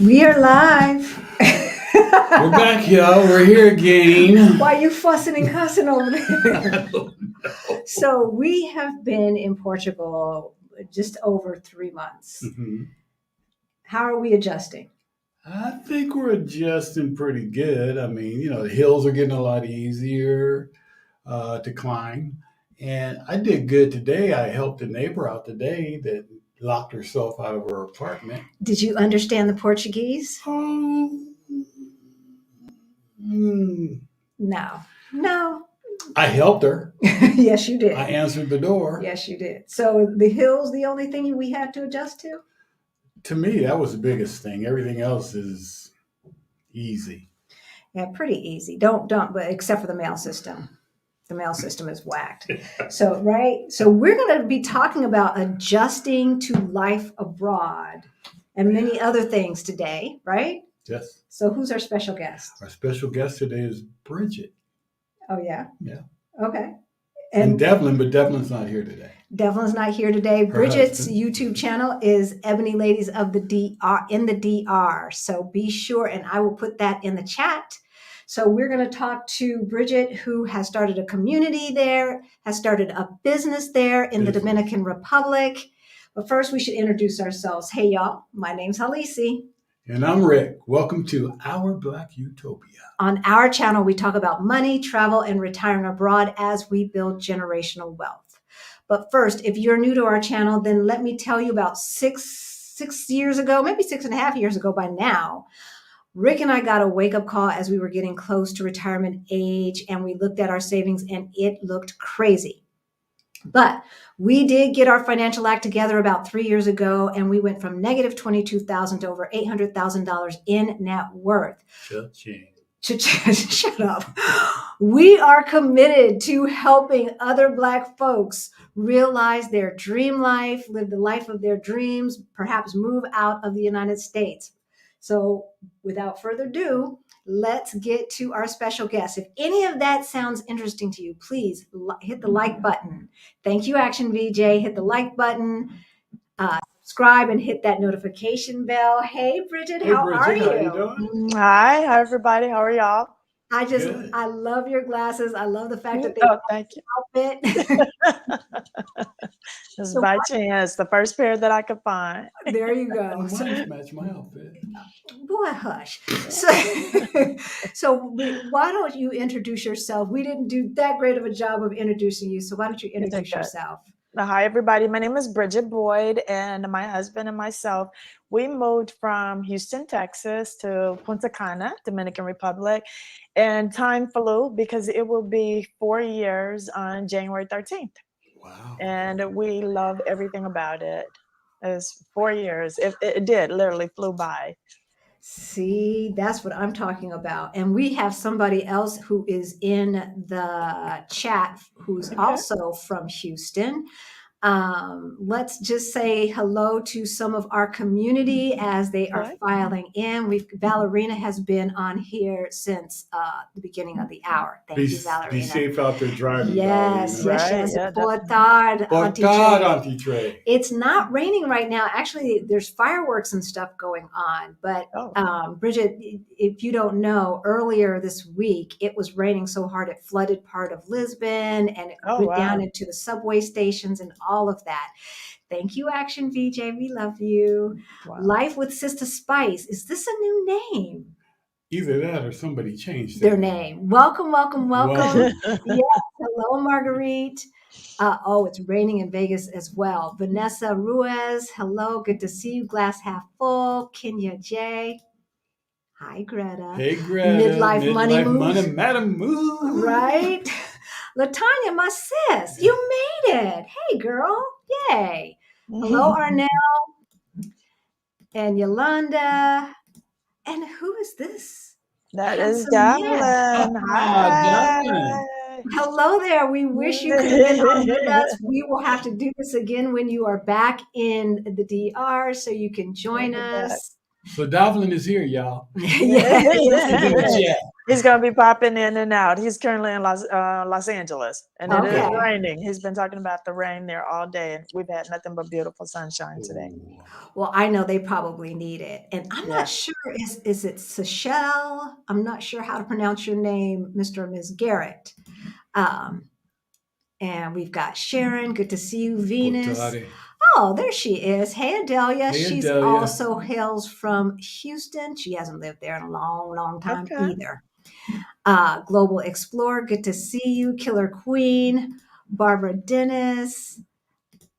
We are live. We're back, y'all. We're here again. Why are you fussing and cussing over there? I don't know. So we have been in Portugal just over 3 months. Mhm. How are we adjusting? I think we're adjusting pretty good. I mean, the hills are getting a lot easier to climb. And I did good today. I helped a neighbor out today that locked herself out of her apartment. Did you understand the Portuguese? Oh, mm, No. No. I helped her. Yes, you did. I answered the door. Yes, you did. So the hills, the only thing we had to adjust to? To me, that was the biggest thing. Everything else is easy. Yeah, pretty easy. But except for the mail system. The mail system is whacked. So, right? So we're going to be talking about adjusting to life abroad and many other things today, right? Yes. So who's our special guest? Our special guest today is Bridget. Oh, yeah? Yeah. Okay. And Davlyn, but Davlyn's not here today. Devlin's not here today. Her Bridget's husband. YouTube channel is Ebony Ladies of the DR in the DR. So be sure, and I will put that in the chat. So we're going to talk to Bridget, who has started a community there, has started a business there in the Dominican Republic. But first, we should introduce ourselves. Hey, y'all. My name's Halisi. And I'm Rick. Welcome to Our Black Utopia. On our channel, we talk about money, travel, and retiring abroad as we build generational wealth. But first, if you're new to our channel, then let me tell you about six years ago, maybe 6.5 years ago by now, Rick and I got a wake-up call as we were getting close to retirement age, and we looked at our savings and it looked crazy. But we did get our financial act together about 3 years ago, and we went from negative $22,000 to over $800,000 in net worth. Shut up. We are committed to helping other Black folks realize their dream life, live the life of their dreams, perhaps move out of the United States. So without further ado, let's get to our special guest. If any of that sounds interesting to you, please hit the like button. Thank you, Action VJ. Hit the like button. Subscribe and hit that notification bell. Hey, Bridget, how are you? How you doing? Hi, everybody. How are y'all? Good. I love your glasses. I love the fact that they thank you. outfit. Just by chance, the first pair that I could find. There you go. Mine's match my outfit. Boy, hush. So why don't you introduce yourself? We didn't do that great of a job of introducing you, so why don't you introduce yourself? Hi, everybody. My name is Bridget Boyd, and my husband and myself, we moved from Houston, Texas to Punta Cana, Dominican Republic, and time flew because it will be 4 years on January 13th. Wow. And we love everything about it. It's 4 years. It did literally flew by. See, that's what I'm talking about. And we have somebody else who is in the chat who's also from Houston. Let's just say hello to some of our community as they are filing in. Valerina has been on here since the beginning of the hour. Thank you, Valerina. Be safe out there driving. Yes, Valerina. yes. Boa tarde, Auntie Trey. It's not raining right now. Actually, there's fireworks and stuff going on. But Bridget, if you don't know, earlier this week, it was raining so hard it flooded part of Lisbon and it went down into the subway stations and all of that. Thank you, Action VJ. We love you. Wow. Life with Sister Spice. Is this a new name? Either that or somebody changed their name. Welcome. Yes. Hello, Marguerite. It's raining in Vegas as well. Vanessa Ruiz. Hello. Good to see you. Glass half full. Kenya J. Hi, Greta. Hey, Greta. Midlife money moves. Madam Move. Right? Latanya, my sis, you made it. Hey, girl. Yay. Hello, Arnell. And Yolanda. And who is this? That is Davlyn. Hi. Hello there. We wish you could have been on with us. We will have to do this again when you are back in the DR so you can join us. So Davlyn is here, y'all. Yes. He's gonna be popping in and out. He's currently in Los Angeles, and it is Okay. Okay. raining. He's been talking about the rain there all day, and we've had nothing but beautiful sunshine today. Ooh. Well, I know they probably need it. And I'm not Yeah. sure, is it Seychelle? I'm not sure how to pronounce your name, Mr. or Ms. Garrett. Um, and we've got Sharon. Good to see you, Venus. Potari. Oh, there she is. Hey, Adelia. Hey, She's Adelia. also hails from Houston. She hasn't lived there in a long, long time Okay. either. Global Explorer. Good to see you. Killer Queen. Barbara Dennis.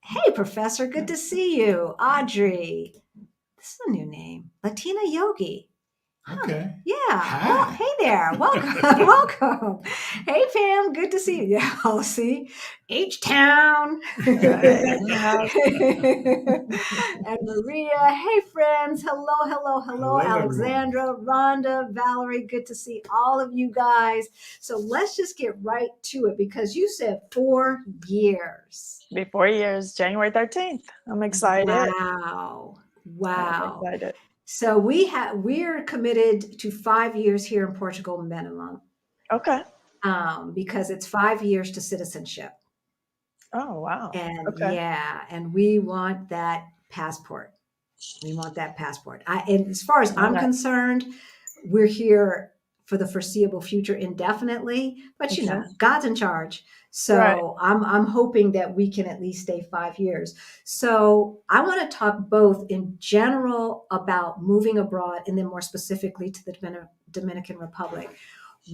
Hey, Professor. Good to see you. Audrey. This is a new name. Latina Yogi. Huh. Okay. Yeah. Well, Hi. hey there. Welcome. Welcome. Hey, Pam. Good to see you. Yeah. I'll see. H Town. In the house. And Maria. Hey, friends. Hello, hello, hello. Hello, everyone. Alexandra, Rhonda, Valerie. Good to see all of you guys. So let's just get right to it because you said 4 years. Be 4 years, January 13th. I'm excited. Wow. I'm Wow. excited. So we're committed to 5 years here in Portugal minimum, Okay. because it's 5 years to citizenship, Oh, wow. and Okay. yeah, and we want that passport. We want that passport. And as far as All I'm right. concerned, we're here for the foreseeable future indefinitely. But Okay. God's in charge. Right. So I'm hoping that we can at least stay 5 years. So I want to talk both in general about moving abroad and then more specifically to the Dominican Republic.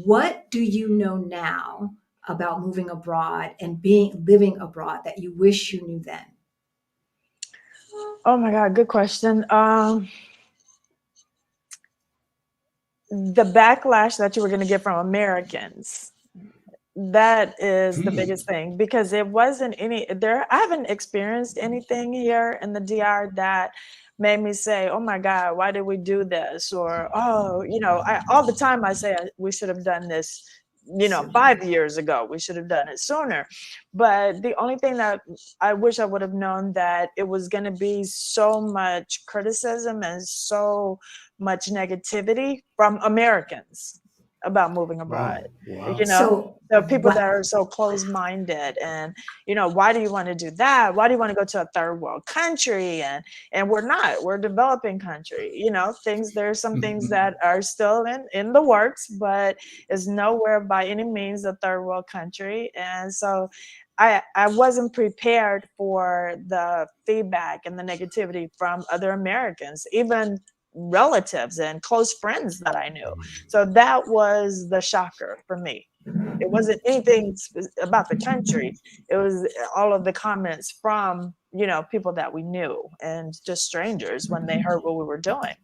What do you know now about moving abroad and living abroad that you wish you knew then? Oh my God, good question. The backlash that you were going to get from Americans, that is the biggest thing, because it wasn't I haven't experienced anything here in the DR that made me say, oh my God, why did we do this? Or, oh, all the time I say we should have done this, Sooner. 5 years ago, we should have done it sooner. But the only thing that I wish I would have known, that it was going to be so much criticism and so much negativity from Americans about moving abroad. Wow. You Wow. know, So the people that what? are so close-minded, and why do you want to do that? Why do you want to go to a third world country? And we're a developing country. There's some things that are still in the works, but is nowhere by any means a third world country. And so I wasn't prepared for the feedback and the negativity from other Americans, even relatives and close friends that I knew. So that was the shocker for me. It wasn't anything about the country. It was all of the comments from, people that we knew and just strangers when they heard what we were doing.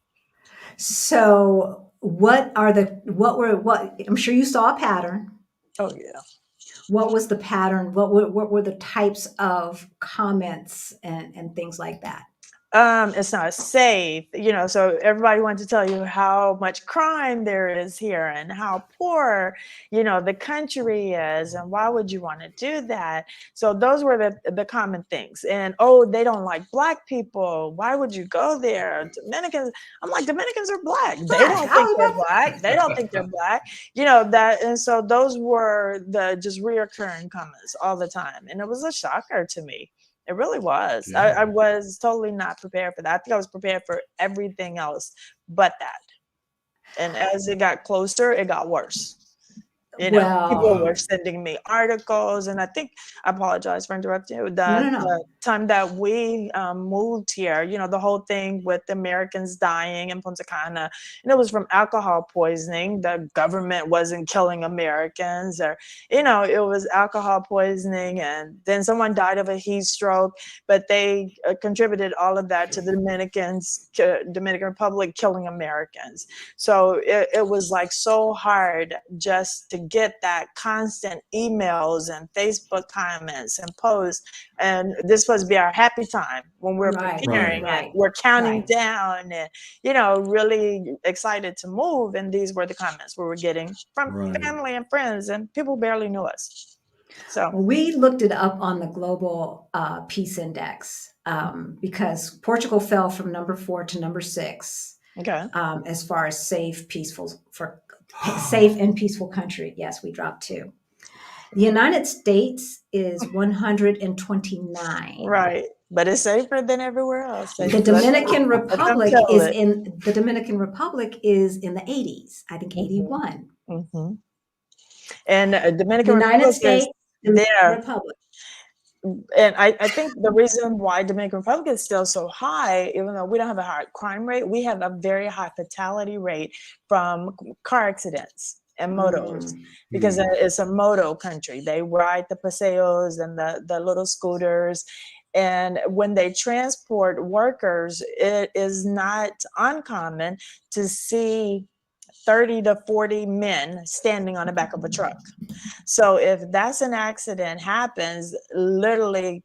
So what I'm sure you saw a pattern. Oh yeah. What was the pattern? What were the types of comments and things like that? It's not safe, so everybody wants to tell you how much crime there is here and how poor, the country is, and why would you want to do that? So those were the common things. And, oh, they don't like Black people. Why would you go there? Dominicans, I'm like, Dominicans are Black. They Black. don't I think was they're about Black. They don't think they're Black. That, and so those were the just reoccurring comments all the time. And it was a shocker to me. It really was. I Yeah. was totally not prepared for that. I think I was prepared for everything else but that. And as it got closer, it got worse. People well, were Wow. sending me articles, and I apologize for interrupting you. no, The no, no. time that we moved here, the whole thing with the Americans dying in Punta Cana, and it was from alcohol poisoning. The government wasn't killing Americans, or it was alcohol poisoning, and then someone died of a heat stroke. But they contributed all of that to the Dominican Republic killing Americans. So it was like so hard just to get that constant emails and Facebook comments and posts. And this was be our happy time when we're Right, preparing Right. and right, we're counting right. down and, really excited to move. And these were the comments we were getting from Right. family and friends, and people barely knew us. So, Well, we looked it up on the Global Peace Index, because Portugal fell from number 4 to number 6. Okay. As far as safe and peaceful country. Yes, we dropped 2. The United States is 129. Right. But it's safer than everywhere else. The Let Dominican them Republic tell is it. in the Dominican Republic is in the 80s. I think 81. Mm-hmm. And Dominican United Republic is States, Dominican there. Republic. And I think the reason why Dominican Republic is still so high, even though we don't have a high crime rate, we have a very high fatality rate from car accidents and motos, because it's a moto country. They ride the paseos and the little scooters. And when they transport workers, it is not uncommon to see 30 to 40 men standing on the back of a truck. So if that's an accident happens, literally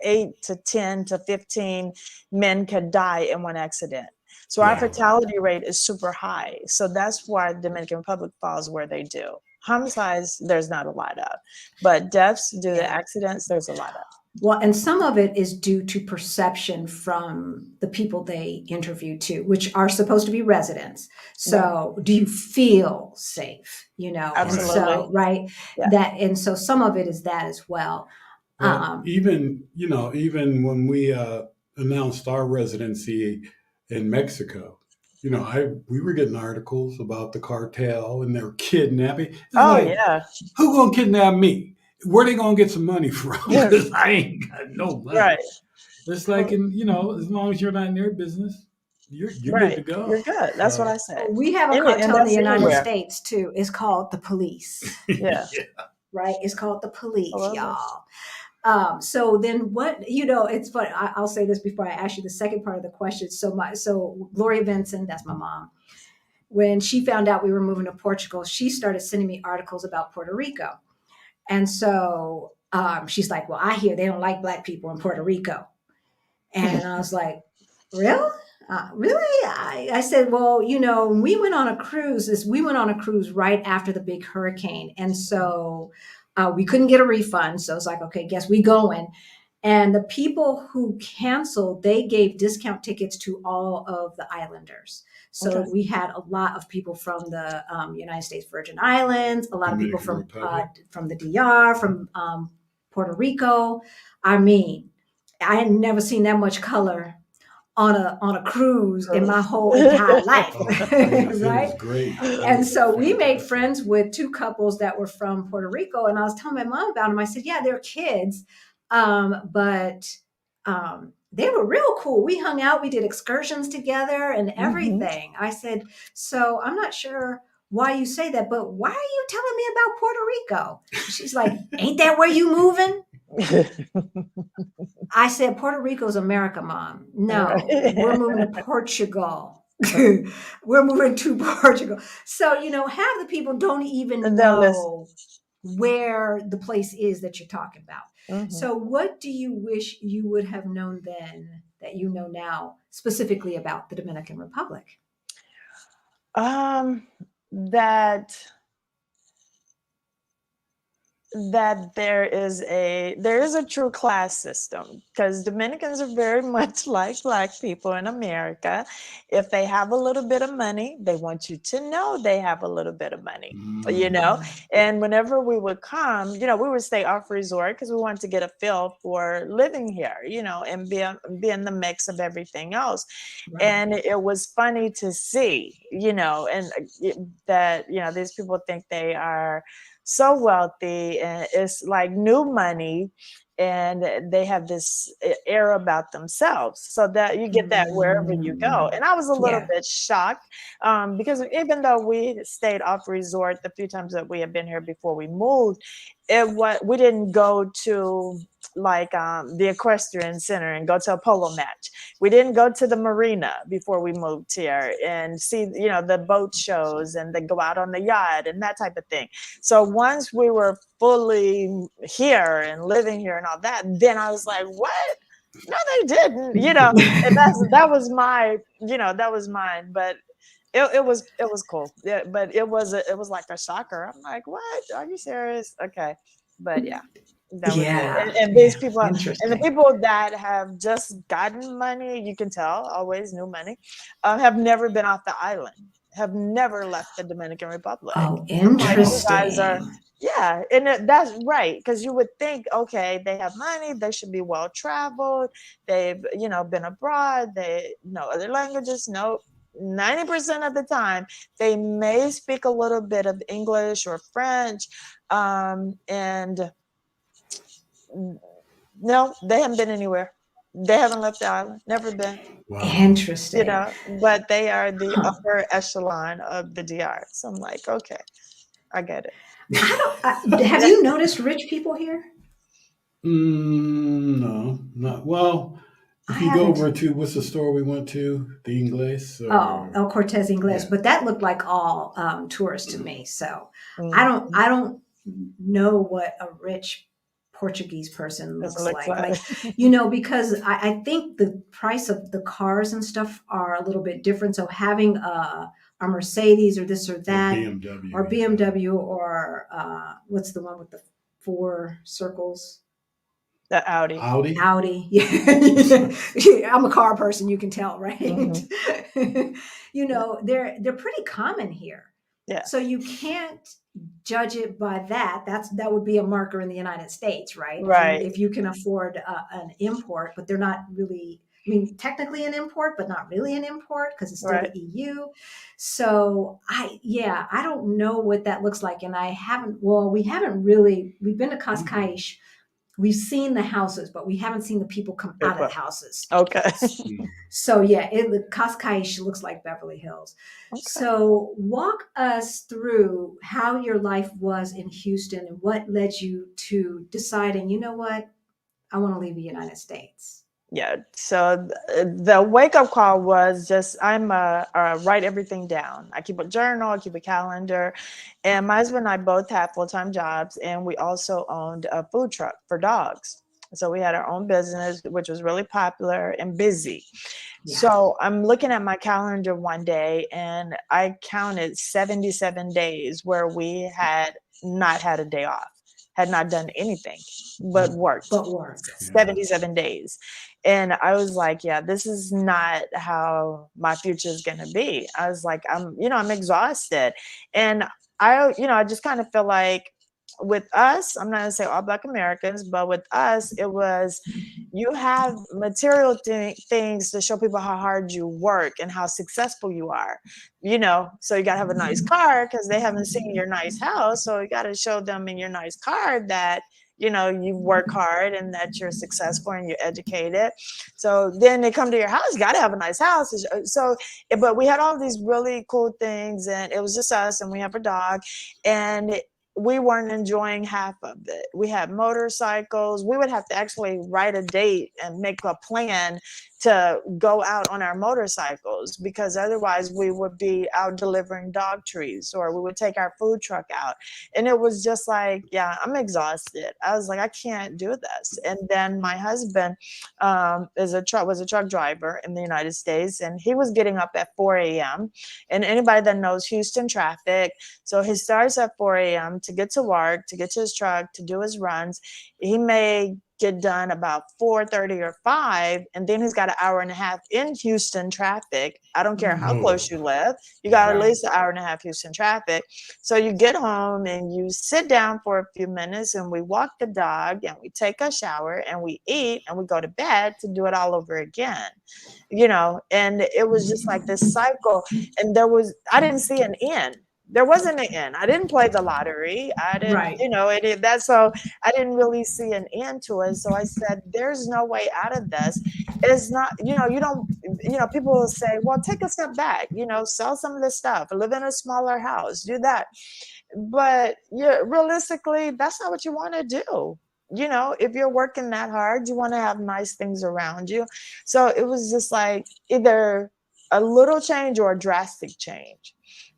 8 to 10 to 15 men could die in one accident. So our Wow. fatality rate is super high. So that's why the Dominican Republic falls where they do. Homicides, there's not a lot of, but deaths due to accidents, there's a lot of. Well, and some of it is due to perception from the people they interview too, which are supposed to be residents. So do you feel safe? Absolutely. And so, right. Yeah. And so some of it is that as well. Well, even when we announced our residency in Mexico, we were getting articles about the cartel and their kidnapping. It's Yeah. Who gonna kidnap me? Where they gonna get some money from? Because I ain't got no money. Right. It's like, as long as you're not in their business, you're Right. good to go. You're good. That's what I said. We have a And cartel in the that's United everywhere. States too. It's called the police. Yeah. Right? It's called the police, I love y'all. So then what, it's funny. I'll say this before I ask you the second part of the question. So Gloria Benson, that's my mom. When she found out we were moving to Portugal, she started sending me articles about Puerto Rico. And so she's like, well, I hear they don't like Black people in Puerto Rico. And I was like, really? Really? I said, well, we went on a cruise right after the big hurricane. And so we couldn't get a refund. So it's like, okay, guess we going. And the people who canceled, they gave discount tickets to all of the islanders. So we had a lot of people from the United States Virgin Islands, a lot of people from the DR, from Puerto Rico. I mean, I had never seen that much color on a cruise in my whole entire life. Right? It was great. And so we made friends with 2 couples that were from Puerto Rico. And I was telling my mom about them. I said, yeah, they're kids. But they were real cool. We hung out, we did excursions together and everything. I said, so I'm not sure why you say that, but why are you telling me about Puerto Rico? She's like, ain't that where you moving? I said, Puerto Rico's America, Mom. No, we're moving to Portugal. We're moving to Portugal. So, half the people don't even know where the place is that you're talking about. So what do you wish you would have known then that you know now, specifically about the Dominican Republic? That there is a true class system, because Dominicans are very much like Black people in America. If they have a little bit of money, they want you to know they have a little bit of money, and whenever we would come, we would stay off resort because we wanted to get a feel for living here, and be in the mix of everything else. And it was funny to see, that these people think they are so wealthy and it's like new money, and they have this air about themselves, so that you get that wherever you go. And I was a little bit shocked, because even though we stayed off resort the few times that we had been here before we moved, we didn't go to like the equestrian center and go to a polo match. We didn't go to the marina before we moved here and see the boat shows and then go out on the yacht and that type of thing. So once we were fully here and living here and all that, then I was like, what? No, they didn't, and that was mine. But it was cool. Yeah, but it was like a shocker. I'm like, what? Are you serious? Okay. But yeah. That was it. Yeah. And these people, and the Interesting. people that have just gotten money, you can tell, always new money, have never been off the island, have never left the Dominican Republic. Oh, I'm like, you guys are, interesting. yeah, and that's right, because you would think, okay, they have money, they should be well traveled, they've, been abroad, they know other languages. No, 90% of the time, they may speak a little bit of English or French, and no, they haven't been anywhere. They haven't left the island. Never been. Wow. Interesting. But they are the Huh. upper echelon of the DR. So I'm like, okay, I get it. Have you noticed rich people here? No, not well. I If you go haven't. over to what's the store we went to, the Ingles, Oh, or El Cortez Ingles, yeah, but that looked like all tourists to me. So I Mm, don't, I don't know what a rich Portuguese person that's what looks it looks like. like. Because I think the price of the cars and stuff are a little bit different. So having a Mercedes or this or or that, or BMW, yeah. BMW, or what's the one with the four circles? The Audi. Audi. Audi. Yeah. I'm a car person, you can tell, right? Hmm. Yeah. They're pretty common here. Yeah. So you can't judge it by that. That would be a marker in the United States, right? Right. If you can afford an import, but they're not really. I mean, technically an import, but not really an import because it's still the Right. EU. So I don't know what that looks like, and I haven't. Well, we haven't really. We've been to Cascais. We've seen the houses, but we haven't seen the people come out of the houses. Okay. So yeah, Cascais looks like Beverly Hills. Okay. So walk us through how your life was in Houston and what led you to deciding, you know what, I want to leave the United States. Yeah. So the wake up call was just I write everything down. I keep a journal, I keep a calendar, and my husband and I both have full time jobs, and we also owned a food truck for dogs. So we had our own business, which was really popular and busy. Yeah. So I'm looking at my calendar one day, and I counted 77 days where we had not had a day off, had not done anything but worked. But work. Yeah. 77 days. And I was like, yeah, this is not how my future is going to be. I was like, I'm exhausted. And I just kind of feel like with us, I'm not going to say all Black Americans, but with us, it was you have material things to show people how hard you work and how successful you are, so you got to have a nice car because they haven't seen your nice house. So you got to show them in your nice car that you work hard and that you're successful and you're educated. So then they come to your house, you got to have a nice house. So, but we had all these really cool things, and it was just us, and we have a dog, and we weren't enjoying half of it. We had motorcycles. We would have to actually write a date and make a plan to go out on our motorcycles, because otherwise we would be out delivering dog treats, or we would take our food truck out. And it was just like, yeah, I'm exhausted. I was like, I can't do this. And then my husband was a truck driver in the United States, and he was getting up at 4 a.m. And anybody that knows Houston traffic, so he starts at 4 a.m. to get to work, to get to his truck, to do his runs. He may get done about 4:30 or 5, and then he's got an hour and a half in Houston traffic. I don't care how Oh, close you live, you got at Right. least an hour and a half Houston traffic. So you get home and you sit down for a few minutes, and we walk the dog, and we take a shower, and we eat, and we go to bed to do it all over again. And it was just like this cycle, and I didn't see an end. There wasn't an end. I didn't play the lottery. I didn't, Right. so I didn't really see an end to it. So I said, there's no way out of this. It's not, you don't, people will say, well, take a step back, sell some of this stuff, live in a smaller house, do that. But realistically, that's not what you want to do. If you're working that hard, you want to have nice things around you. So it was just like either a little change or a drastic change.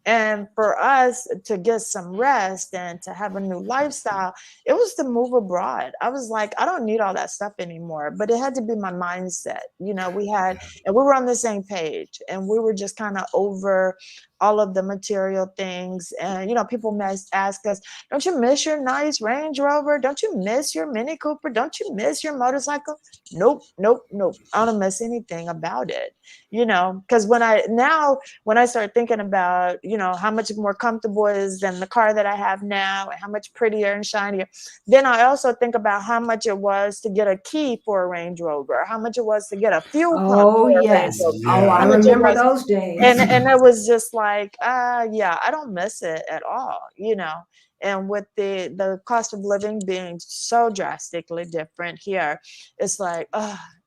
And for us to get some rest and to have a new lifestyle, it was to move abroad. I was like, I don't need all that stuff anymore. But it had to be my mindset. You know, and we were on the same page, and we were just kind of over all of the material things. And, you know, people ask us, don't you miss your nice Range Rover? Don't you miss your Mini Cooper? Don't you miss your motorcycle? Nope, nope, nope. I don't miss anything about it, you know, because when I start thinking about, you know, how much more comfortable it is than the car that I have now and how much prettier and shinier, then I also think about how much it was to get a key for a Range Rover, how much it was to get a fuel pump Oh, for a Range yes. Rover, Oh, I how Yeah. much it remember was. those days. And it was just like, yeah, I don't miss it at all, you know. And with the cost of living being so drastically different here, it's like,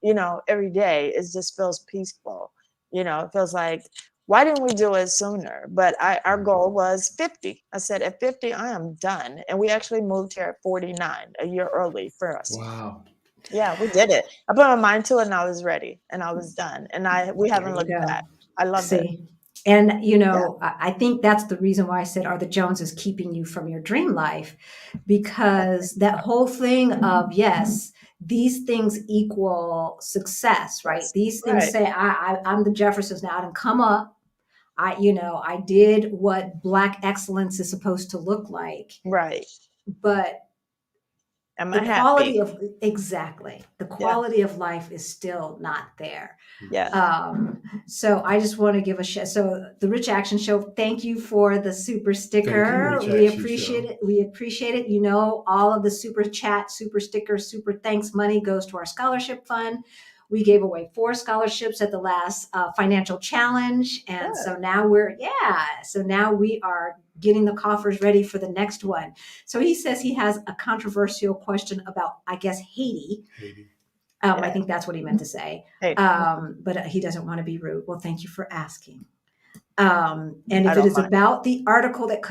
you know, every day it just feels peaceful. You know, it feels like, why didn't we do it sooner? But our goal was 50. I said, at 50, I am done. And we actually moved here at 49, a year early for us. Wow. Yeah, we did it. I put my mind to it and I was ready and I was done. And we There haven't you looked go. back. I love it. See, and you Yeah. know, I think that's the reason why I said, are the Joneses keeping you from your dream life? Because that whole thing of, yes, these things equal success, right? These things Right. say, I'm the Jeffersons now. I didn't come up. I did what Black excellence is supposed to look like, Right. but Am the I happy? the Yeah. quality of life is still not there. Yeah. So I just want to give so the Rich Action Show, thank you for the super Thank you, sticker. Rich We Action appreciate Show. it. We appreciate it. You know, all of the super chat, super stickers, super thanks money goes to our scholarship fund. We gave away 4 scholarships at the last financial challenge. And Good. so now we are getting the coffers ready for the next one. So he says he has a controversial question about, I guess, Haiti. Haiti. I think that's what he meant to say. Hey, But he doesn't want to be rude. Well, thank you for asking. And I if it don't is mind. about the article that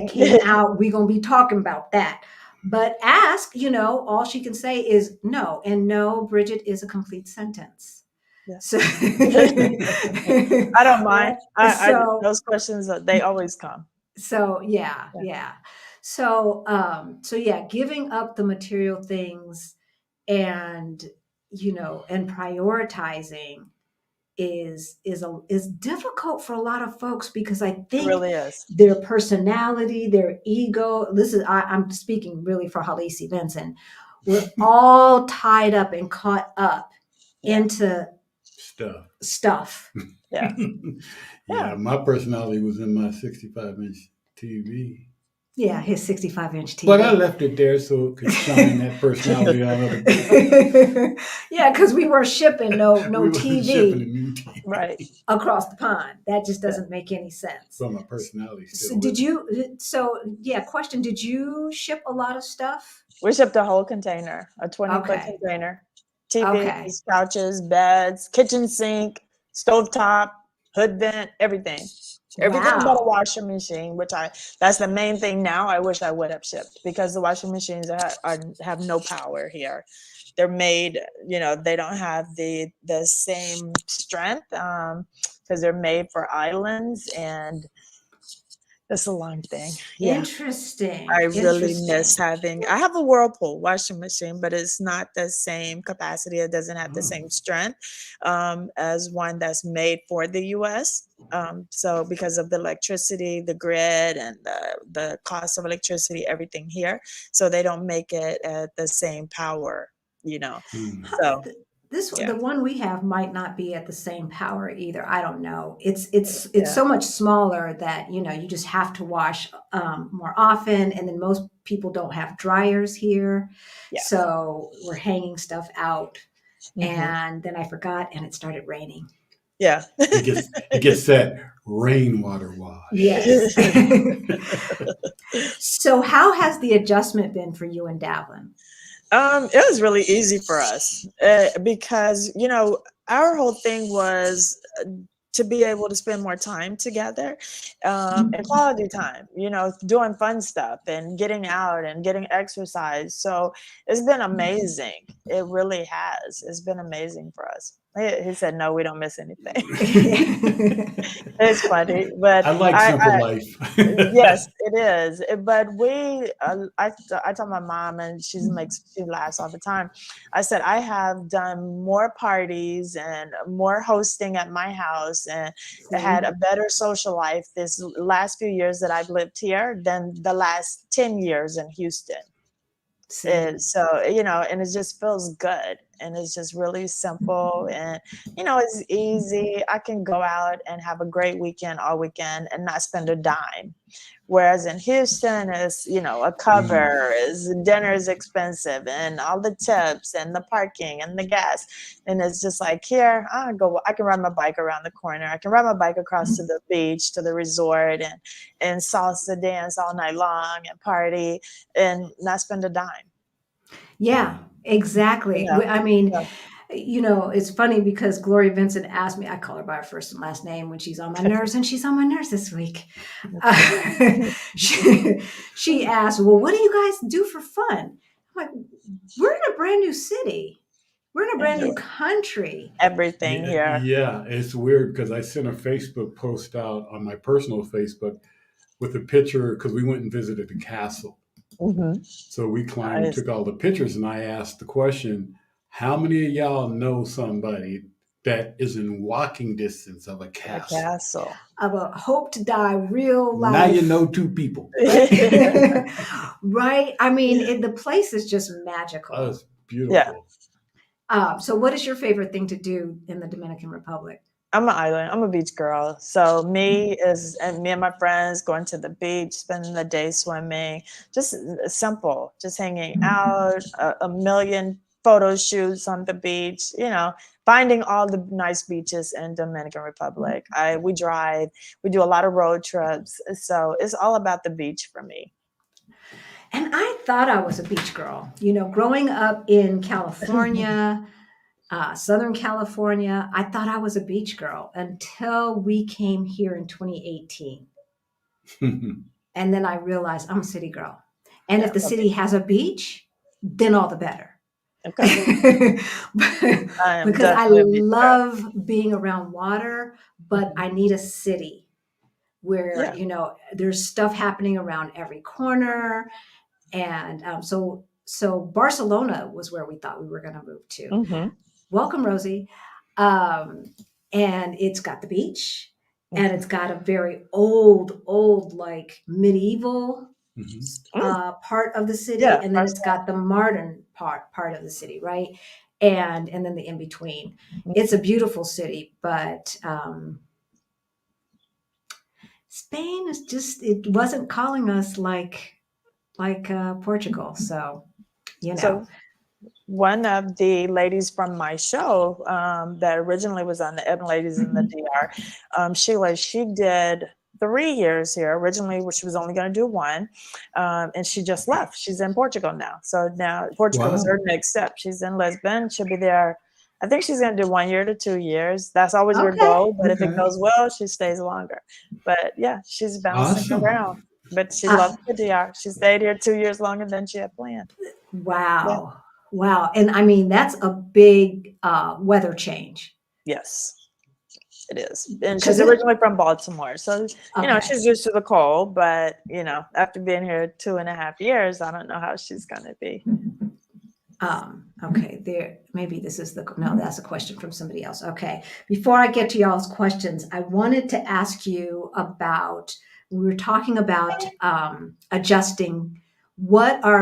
came out, we're going to be talking about that. But ask, all she can say is no. And no, Bridget, is a complete sentence. Yeah. So, I don't mind. Those questions, they always come. So yeah. So giving up the material things and and prioritizing is difficult for a lot of folks, because I It think really is. their personality, their ego. I'm speaking really for Halisi Benson. We're all tied up and caught up into stuff. Yeah. Yeah, my personality was in my 65-inch TV. Yeah, his 65-inch TV. But I left it there so it could shine that personality on other people. Yeah, because we weren't shipping no TV, shipping a new TV Right. across the pond. That just doesn't make any sense. But my personality still. Question, did you ship a lot of stuff? We shipped a whole container, a 20-foot container. TVs, couches, beds, kitchen sink, stovetop, hood vent, everything. Everything but a washing machine, that's the main thing now I wish I would have shipped, because the washing machines have no power here. They're made, they don't have the same strength because they're made for islands, and that's a long thing. Yeah. Interesting. I really miss I have a Whirlpool washing machine, but it's not the same capacity. It doesn't have the same strength as one that's made for the US. So because of the electricity, the grid, and the cost of electricity, everything here. So they don't make it at the same power, So the one we have might not be at the same power either. I don't know. It's so much smaller that you just have to wash more often, and then most people don't have dryers here, so we're hanging stuff out. And then I forgot, and it started raining. Yeah, it gets that rainwater wash. Yes. So how has the adjustment been for you and Davlyn? It was really easy for us because, our whole thing was to be able to spend more time together and quality time, doing fun stuff and getting out and getting exercise. So it's been amazing. It really has. It's been amazing for us. He said, no, we don't miss anything. It's funny, but I like simple life. yes, it is. But I told my mom, and she laughs all the time. I said, I have done more parties and more hosting at my house and had a better social life this last few years that I've lived here than the last 10 years in Houston. And so, you know, and it just feels good, and it's just really simple, and, you know, it's easy. I can go out and have a great weekend all weekend and not spend a dime. Whereas in Houston, is, you know, a cover, is dinner is expensive, and all the tips and the parking and the gas. And it's just like, here, I can ride my bike around the corner. I can ride my bike across to the beach, to the resort, and salsa dance all night long and party and not spend a dime. Yeah, exactly. Yeah. I mean, Yeah. you know, it's funny because Gloria Vincent asked me, I call her by her first and last name when she's on my nerves, and she's on my nerves this week. She asked, well, what do you guys do for fun? I'm like, we're in a brand new city. We're in a brand new country. Everything here. Yeah, it's weird because I sent a Facebook post out on my personal Facebook with a picture because we went and visited the castle. Mm-hmm. So we climbed, took all the pictures, and I asked the question, how many of y'all know somebody that is in walking distance of a castle? A castle. Of a hope to die real life. Now you know two people. Right? I mean, the place is just magical. Oh, it's beautiful. Yeah. So what is your favorite thing to do in the Dominican Republic? I'm an island. I'm a beach girl. So me and my friends going to the beach, spending the day swimming, just simple, just hanging out, a million photo shoots on the beach, you know, finding all the nice beaches in Dominican Republic. We drive, we do a lot of road trips. So it's all about the beach for me. And I thought I was a beach girl, you know, growing up in California, Southern California. I thought I was a beach girl until we came here in 2018. And then I realized I'm a city girl. And if the city has a beach, then all the better. Okay. Because I love being around water, but I need a city where, you know, there's stuff happening around every corner. And so Barcelona was where we thought we were going to move to. Mm-hmm. Welcome, Rosie. And it's got the beach, and it's got a very old, like medieval part of the city. Yeah, and then it's got the modern part of the city, right? And then the in between. It's a beautiful city, but Spain is just, it wasn't calling us like Portugal. So, you know. So one of the ladies from my show that originally was on the Ed Ladies in the DR, Sheila, she did 3 years here originally, which she was only going to do 1, and she just left. She's in Portugal now. So now Portugal is her next step. She's in Lisbon. She'll be there. I think she's going to do 1 year to 2 years. That's always her goal. But if it goes well, she stays longer. But yeah, she's bouncing around. But she loves the DR. She stayed here 2 years longer than she had planned. Wow. Yeah. Wow. And I mean, that's a big weather change. Yes, it is. And she's originally from Baltimore. So, you know, she's used to the cold. But, you know, after being here 2.5 years, I don't know how she's going to be. Okay, there, maybe this is that's a question from somebody else. Okay, before I get to y'all's questions, I wanted to ask you about, we were talking about adjusting.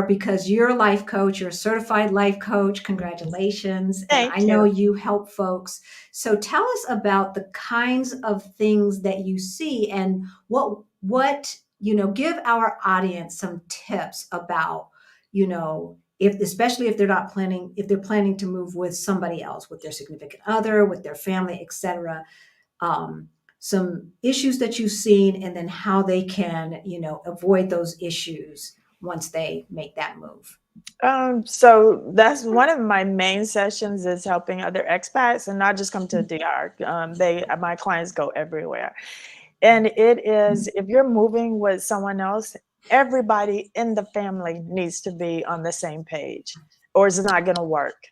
Because you're a life coach, you're a certified life coach, congratulations. And I know you help folks. So tell us about the kinds of things that you see and what, you know, give our audience some tips about, you know, especially if they're planning to move with somebody else, with their significant other, with their family, etc. Some issues that you've seen, and then how they can, you know, avoid those issues once they make that move. So that's one of my main sessions, is helping other expats, and not just come to the DR. My clients go everywhere. And it is, if you're moving with someone else, everybody in the family needs to be on the same page, or it's not going to work.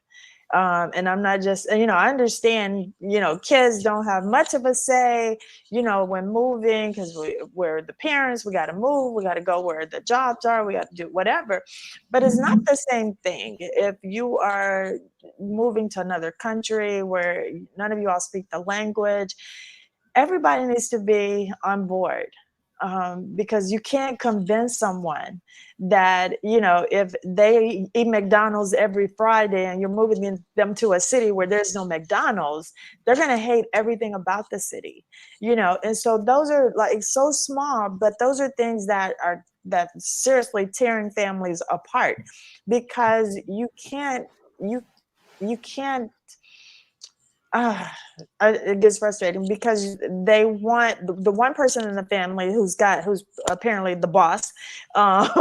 And I'm not just, you know, I understand, you know, kids don't have much of a say, you know, when moving, because we're the parents, we got to move, we got to go where the jobs are, we got to do whatever. But it's not the same thing if you are moving to another country where none of you all speak the language. Everybody needs to be on board, because you can't convince someone that, you know, if they eat McDonald's every Friday and you're moving them to a city where there's no McDonald's, they're going to hate everything about the city, you know. And so those are like so small, but those are things that are that seriously tearing families apart, because you can't uh, it gets frustrating because they want the one person in the family who's apparently the boss, wants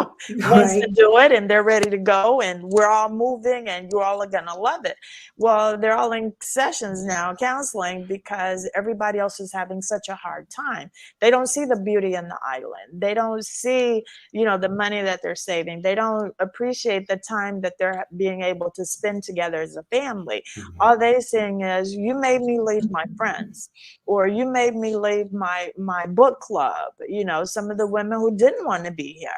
to Right. do it, and they're ready to go, and we're all moving, and you all are gonna love it. Well, they're all in sessions now, counseling, because everybody else is having such a hard time. They don't see the beauty in the island. They don't see, you know, the money that they're saving. They don't appreciate the time that they're being able to spend together as a family. All they're saying is, you made me leave my friends, or you made me leave my book club, you know, some of the women who didn't want to be here,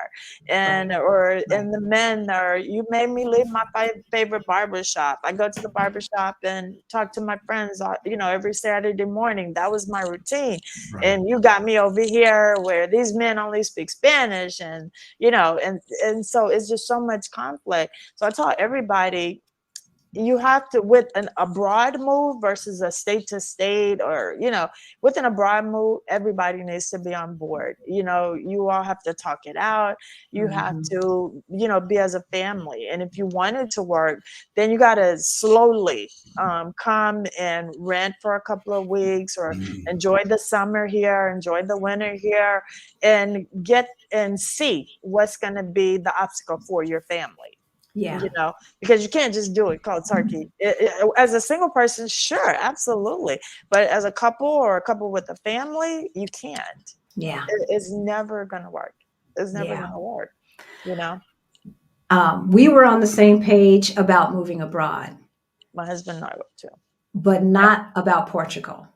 and Right. and the men are, you made me leave my favorite barber shop. I go to the barber shop and talk to my friends, you know, every Saturday morning. That was my routine. Right. And you got me over here where these men only speak Spanish, and you know, and so it's just so much conflict. So I tell everybody, you have to, with an abroad move versus a state to state, or, you know, with an abroad move, everybody needs to be on board. You know, you all have to talk it out. You have Mhm. to, you know, be as a family. And if you wanted to work, then you got to slowly come and rent for a couple of weeks, or enjoy the summer here, enjoy the winter here, and get and see what's going to be the obstacle for your family, Yeah. you know, because you can't just do it cold turkey. As a single person, sure, absolutely, but as a couple, or a couple with a family, you can't. Yeah. It's never gonna work. It's never Yeah. gonna work, you know. We were on the same page about moving abroad, My husband and I would too. but Yep. not about Portugal.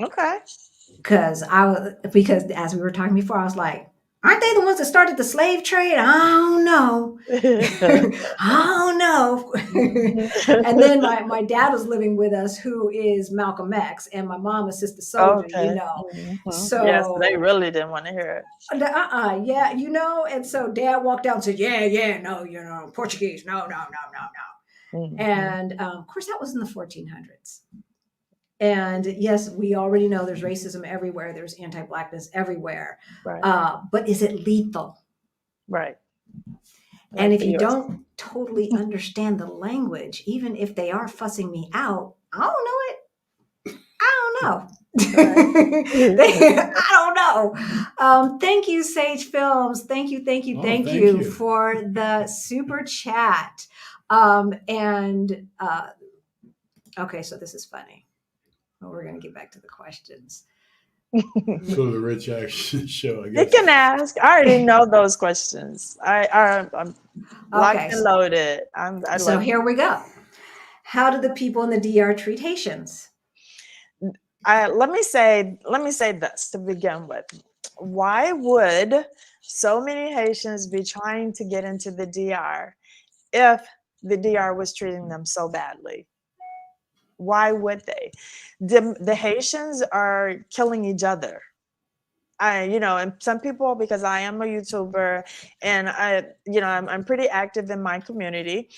Okay. Because as we were talking before, I was like, aren't they the ones that started the slave trade? I don't know. I don't know. And then my dad was living with us, who is Malcolm X, and my mom is Sister Soldier, you Okay. know. Yes, they So really didn't want to hear yeah, you know, and so dad walked out and said, yeah, yeah, no, you know, Portuguese, no, no, no, no, no. it. And of course, that was in the 1400s. And yes, we already know there's racism everywhere, there's anti-blackness everywhere. Right. But is it lethal? Right. And Like if the you US. don't totally understand the language, even if they are fussing me out, I don't know it. I don't know. Right. I don't know. Thank you, Sage Films. Thank you, thank you, Oh, thank thank you you. for the super chat. And okay, so this is funny. Well, we're going to get back to the questions. So the Rich Action Show, I You guess. can ask. I already know those questions. I'm locked Okay, and loaded. I so love here we go. How do the people in the DR treat Haitians? let me say this to begin with. Why would so many Haitians be trying to get into the DR if the DR was treating them so badly? Why would they? The Haitians are killing each other. You know, and some people, because I am a YouTuber, and I'm pretty active in my community,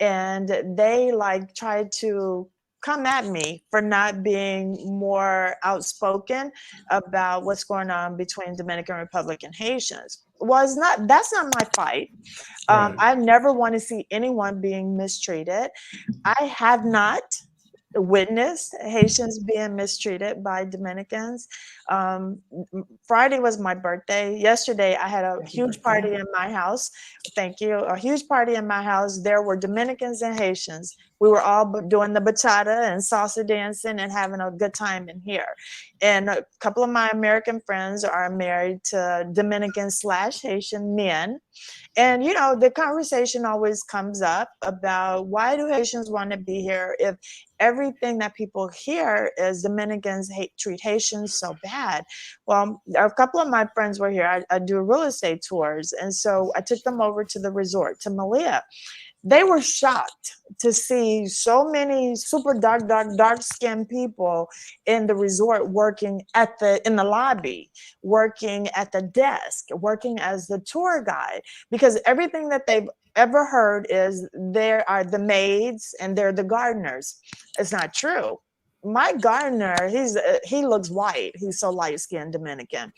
and they like try to come at me for not being more outspoken about what's going on between Dominican Republic and Haitians. Well, that's not my fight. Right. I never want to see anyone being mistreated. I have not witnessed Haitians being mistreated by Dominicans. Friday was my birthday. Yesterday, I had a Happy huge birthday. party in my house. Thank you. A huge party in my house. There were Dominicans and Haitians We were all doing the bachata and salsa dancing and having a good time in here. And a couple of my American friends are married to Dominican/Haitian men. And, the conversation always comes up about, why do Haitians want to be here if everything that people hear is Dominicans treat Haitians so bad? Well, a couple of my friends were here. I do real estate tours. And so I took them over to the resort, to Malia. They were shocked to see so many super dark skinned people in the resort, working in the lobby, working at the desk, working as the tour guide, because everything that they've ever heard is there are the maids and they're the gardeners. It's not true. My gardener, he looks white. He's so light skinned Dominican.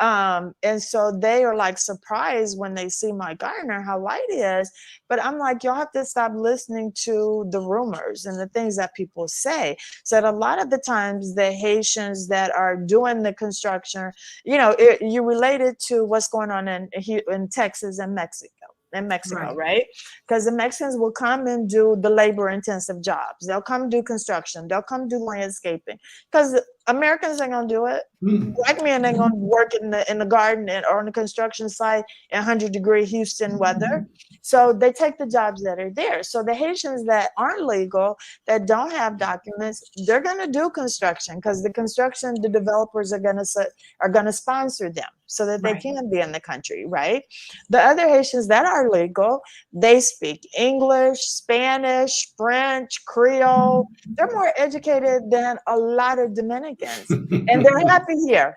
And so they are like surprised when they see my gardener, how light he is. But I'm like, y'all have to stop listening to the rumors and the things that people say. So that a lot of the times the Haitians that are doing the construction, you relate it to what's going on in Texas and Mexico, right? Because the Mexicans will come and do the labor intensive jobs. They'll come do construction. They'll come do landscaping, because Americans ain't gonna do it. Black men ain't gonna work in the garden or on the construction site in 100-degree Houston weather. So they take the jobs that are there. So the Haitians that aren't legal, that don't have documents, they're gonna do construction, because the developers are gonna sponsor them so that they can be in the country, right? The other Haitians that are legal, they speak English, Spanish, French, Creole. They're more educated than a lot of Dominicans, and they're happy here.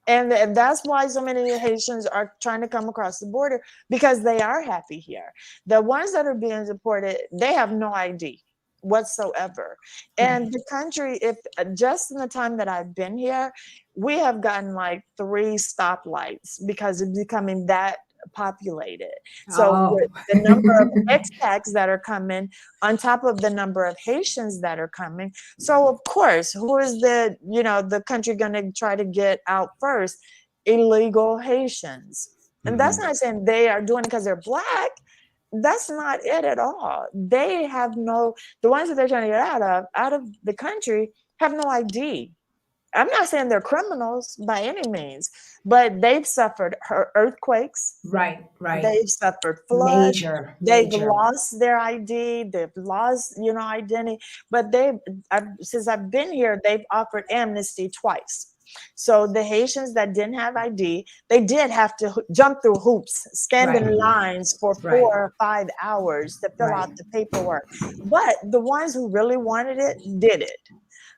And that's why so many Haitians are trying to come across the border, because they are happy here. The ones that are being deported, they have no ID whatsoever. And the country, if just in the time that I've been here, we have gotten like 3 stoplights because it's becoming that populated. So with the number of expats that are coming on top of the number of Haitians that are coming. So of course, who is the country going to try to get out first? Illegal Haitians. And that's not saying they are doing it because they're Black. That's not it at all. They have the ones that they're trying to get out of the country have no ID. I'm not saying they're criminals by any means, but they've suffered earthquakes. Right. They've suffered floods. Major. They've lost their ID. They've lost, identity. But since I've been here, they've offered amnesty twice. So the Haitians that didn't have ID, they did have to jump through hoops, stand in lines for 4 or 5 hours to fill out the paperwork. But the ones who really wanted it did it.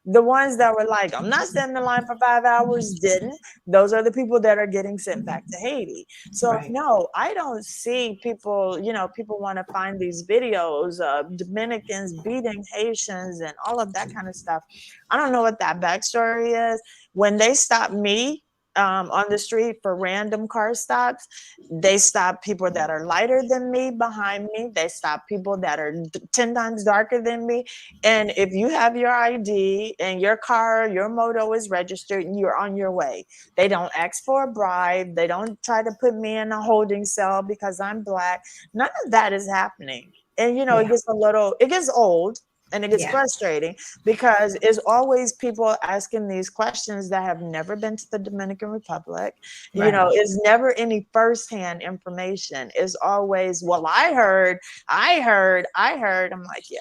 The ones that were like, I'm not standing in line for 5 hours, didn't. Those are the people that are getting sent back to Haiti. So no, I don't see people, people want to find these videos of Dominicans beating Haitians and all of that kind of stuff. I don't know what that backstory is. When they stopped me on the street for random car stops, they stop people that are lighter than me behind me. They stop people that are 10 times darker than me. And if you have your ID and your car, your moto is registered, you're on your way. They don't ask for a bribe. They don't try to put me in a holding cell because I'm Black. None of that is happening. And, it gets old. And it gets frustrating because it's always people asking these questions that have never been to the Dominican Republic. It's never any firsthand information. It's always, well, I heard. I'm like, yeah.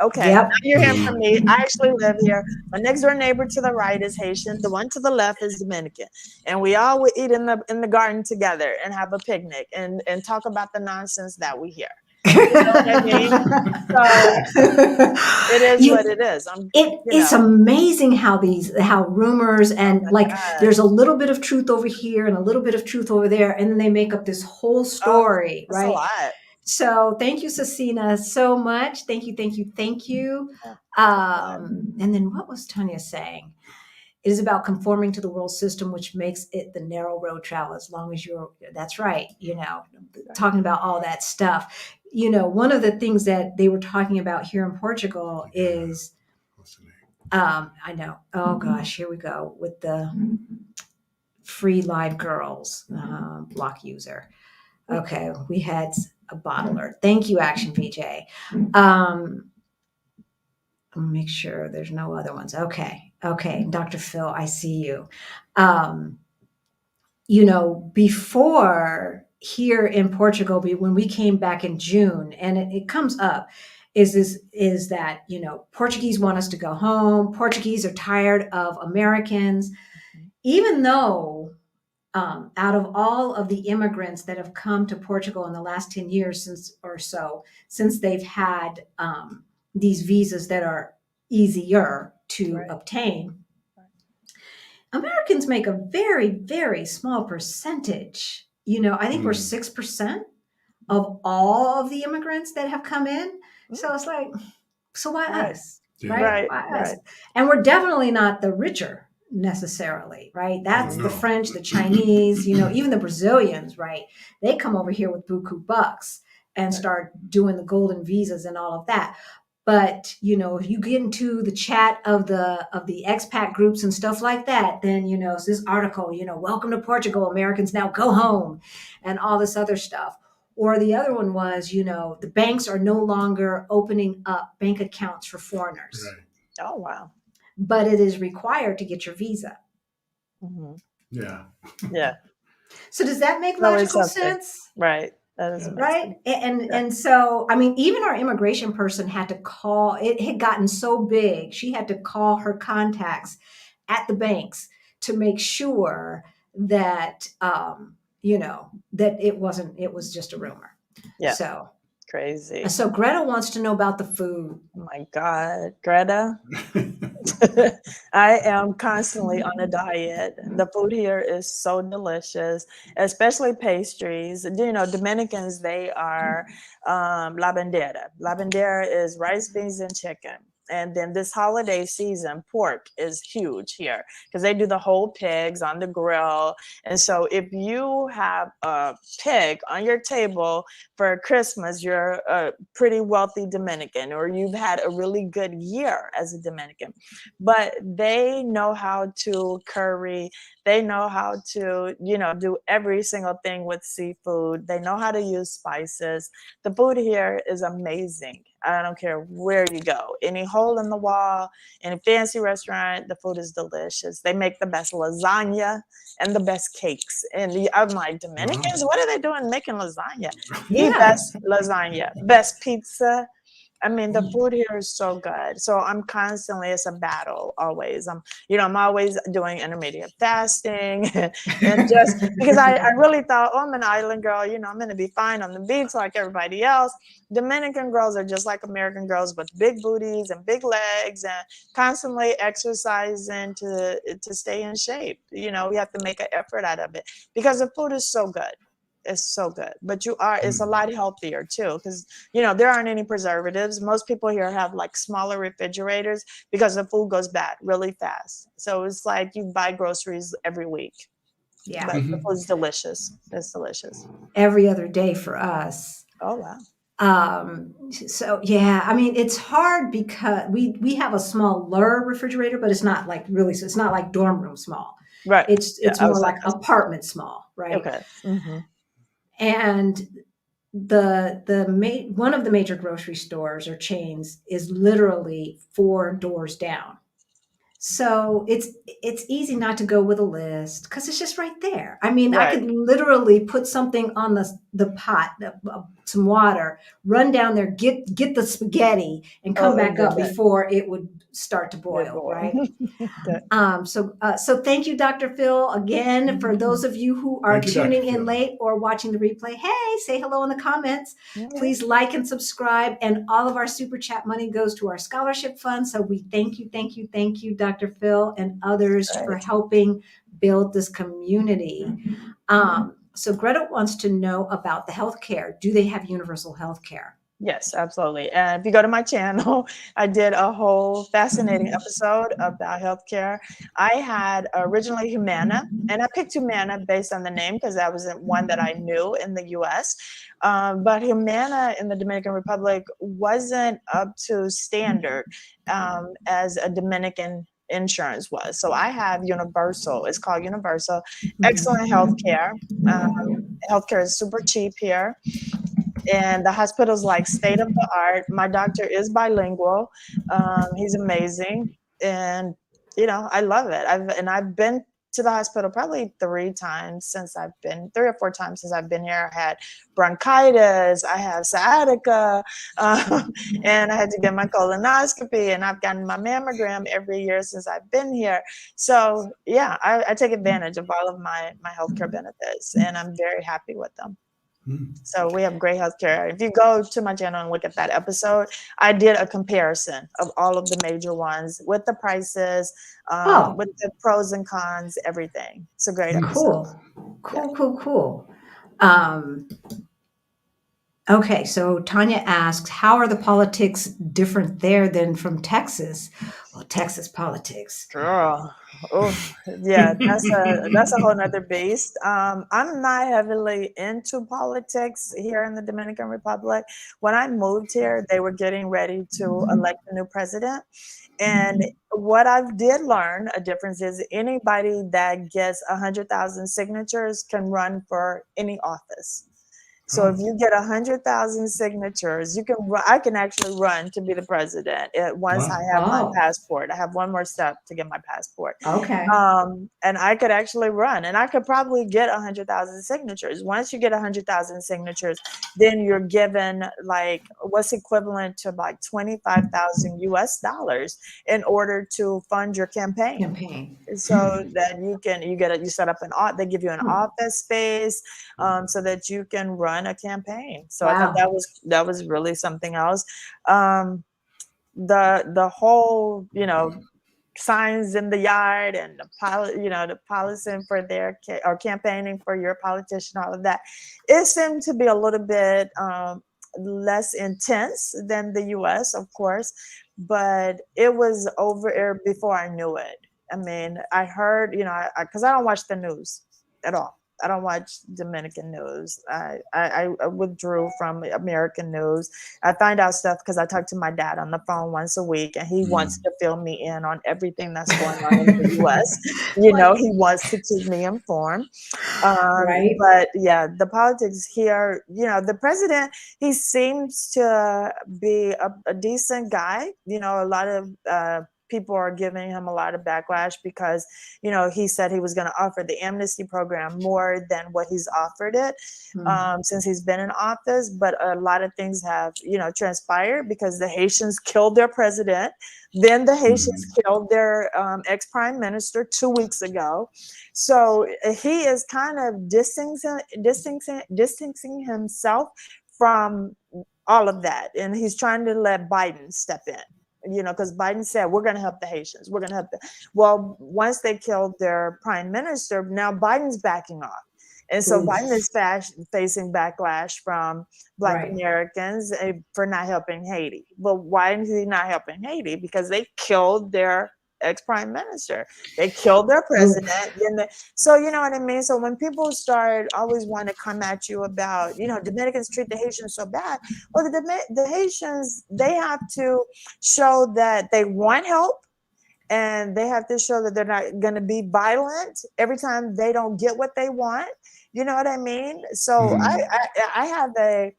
Okay, now you're hearing from me. I actually live here. My next door neighbor to the right is Haitian. The one to the left is Dominican. And we all would eat in the garden together and have a picnic and talk about the nonsense that we hear. You know what I mean? So it is what it is. It's amazing how rumors and there's a little bit of truth over here and a little bit of truth over there, and then they make up this whole story, right? A lot. So thank you, Cecina, so much. Thank you. And then what was Tanya saying? It is about conforming to the world system, which makes it the narrow road travel as long as that's right. Talking about all that stuff. One of the things that they were talking about here in Portugal is, I know, oh gosh, here we go with the free live girls, block user. Okay. We had a bottler. Thank you, Action VJ. Make sure there's no other ones. Okay. Okay. Dr. Phil, I see you. Um, before here in Portugal, when we came back in June, and it comes up, is that Portuguese want us to go home. Portuguese are tired of Americans, even though out of all of the immigrants that have come to Portugal in the last 10 years since they've had these visas that are easier to Right. obtain, Americans make a very, very small percentage. I think we're 6% of all of the immigrants that have come in. So it's like, so why Right. us? Yeah. Right? Right. Why us? Right. And we're definitely not the richer necessarily, right? That's Oh, the no. French, the Chinese, even the Brazilians, right? They come over here with buku bucks and start doing the golden visas and all of that. But if you get into the chat of the expat groups and stuff like that, then it's this article, welcome to Portugal, Americans now go home, and all this other stuff. Or the other one was, the banks are no longer opening up bank accounts for foreigners, Right. Oh, wow. but it is required to get your visa. Mm-hmm. Yeah. Yeah. So does that make Always logical something. sense? Right. That is amazing. Right. And Yeah. and so, I mean, even our immigration person had to call, it had gotten so big, she had to call her contacts at the banks to make sure that, that it was just a rumor. Yeah. So Crazy. Greta wants to know about the food. Oh my God, Greta. I am constantly on a diet. The food here is so delicious, especially pastries. Dominicans, they are la bandera. La bandera is rice, beans, and chicken. And then this holiday season, pork is huge here because they do the whole pigs on the grill. And so if you have a pig on your table for Christmas, you're a pretty wealthy Dominican, or you've had a really good year as a Dominican. But they know how to curry. They know how to, do every single thing with seafood. They know how to use spices. The food here is amazing. I don't care where you go, any hole in the wall, any fancy restaurant, the food is delicious. They make the best lasagna and the best cakes. And I'm like, Dominicans, what are they doing making lasagna? The Yeah. best lasagna, best pizza. I mean, the food here is so good. So I'm constantly, it's a battle always. I'm always doing intermediate fasting and just because I really thought, oh, I'm an island girl, I'm going to be fine on the beach like everybody else. Dominican girls are just like American girls with big booties and big legs and constantly exercising to stay in shape. We have to make an effort out of it because the food is so good. It's so good, but it's a lot healthier too because there aren't any preservatives. Most people here have like smaller refrigerators because the food goes bad really fast. So it's like you buy groceries every week. Yeah. But the food's delicious. It's delicious. Every other day for us. Oh wow. So yeah, I mean, it's hard because we have a smaller refrigerator, but it's not like really, so it's not like dorm room small. Right. It's I more was like apartment small, right? okay. Mm-hmm. And one of the major grocery stores or chains is literally 4 doors down. So it's easy not to go with a list because it's just right there. I mean, I Right. could literally put something on the pot, some water, run down there, get the spaghetti, and come back up before it would start to boil. Right. So thank you, Dr. Phil, again. For those of you who are Thank you, Dr. tuning in Phil. late or watching the replay, hey, say hello in the comments. Mm-hmm. Please like and subscribe. And all of our super chat money goes to our scholarship fund. So we thank you, Dr. Phil and others for helping build this community. So Greta wants to know about the healthcare. Do they have universal healthcare? Yes, absolutely. And if you go to my channel, I did a whole fascinating episode about healthcare. I had originally Humana, and I picked Humana based on the name because that was one that I knew in the US. But Humana in the Dominican Republic wasn't up to standard as a Dominican insurance was. So I have Universal. It's called Universal. Excellent healthcare. Healthcare is super cheap here. and the hospital's like state of the art. My doctor is bilingual. He's amazing, and I love it. I've been to the hospital probably 3 or 4 times since I've been here. I had bronchitis, I have sciatica, and I had to get my colonoscopy, and I've gotten my mammogram every year since I've been here. So yeah, I take advantage of all of my healthcare benefits, and I'm very happy with them. So we have great healthcare. If you go to my channel and look at that episode, I did a comparison of all of the major ones with the prices, with the pros and cons, everything. It's a great episode. Cool. Okay, so Tanya asks, how are the politics different there than from Texas? Well, Texas politics. Girl. Oh, yeah, that's a whole nother beast. I'm not heavily into politics here in the Dominican Republic. When I moved here, they were getting ready to elect a new president. And what I did learn a difference is anybody that gets 100,000 signatures can run for any office. So if you get 100,000 signatures, I can actually run to be the president once I have my passport. I have one more step to get my passport. Okay. And I could actually run, and I could probably get 100,000 signatures. Once you get 100,000 signatures, then you're given like what's equivalent to like $25,000 US in order to fund your campaign. So that you set up they give you an office space, so that you can run a campaign. So I thought that was really something else. The whole, signs in the yard and the policing for their or campaigning for your politician, all of that, it seemed to be a little bit less intense than the US, of course, but it was over before I knew it. I mean, I heard, because I don't watch the news at all. I don't watch Dominican news. I withdrew from American news. I find out stuff because I talk to my dad on the phone once a week, and he wants to fill me in on everything that's going on in the U.S. He wants to keep me informed. Right. But yeah, the politics here, the president, he seems to be a decent guy. A lot of people are giving him a lot of backlash because, he said he was going to offer the amnesty program more than what he's offered it since he's been in office. But a lot of things have, transpired because the Haitians killed their president. Then the Haitians killed their ex-prime minister 2 weeks ago. So he is kind of distancing himself from all of that. And he's trying to let Biden step in. Because Biden said, we're going to help the Haitians. We're going to help them. Well, once they killed their prime minister, now Biden's backing off. And so Biden is facing backlash from Black Americans for not helping Haiti. But why is he not helping Haiti? Because they killed their ex-prime minister. They killed their president. So you know what I mean? So when people start always want to come at you about, Dominicans treat the Haitians so bad. Well, the Haitians, they have to show that they want help, and they have to show that they're not going to be violent every time they don't get what they want. You know what I mean? So I have a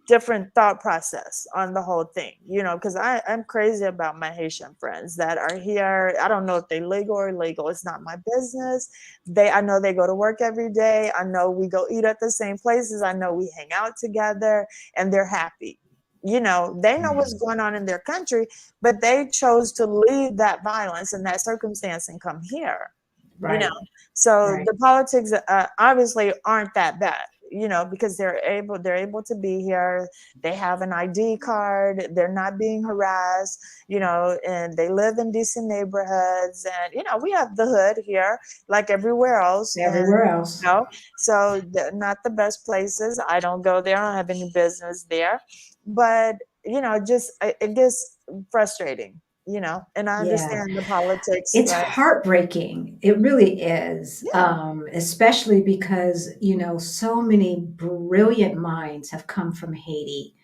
different thought process on the whole thing, because I'm crazy about my Haitian friends that are here. I don't know if they legal or illegal. It's not my business. I know they go to work every day. I know we go eat at the same places. I know we hang out together, and they're happy. They know what's going on in their country, but they chose to leave that violence and that circumstance and come here. So the politics obviously aren't that bad. Because they're able to be here. They have an ID card. They're not being harassed, and they live in decent neighborhoods. And, we have the hood here, like everywhere else. So they're not the best places. I don't go there. I don't have any business there. But, it gets frustrating. And I understand the politics. It's heartbreaking. It really is. Especially because, so many brilliant minds have come from Haiti.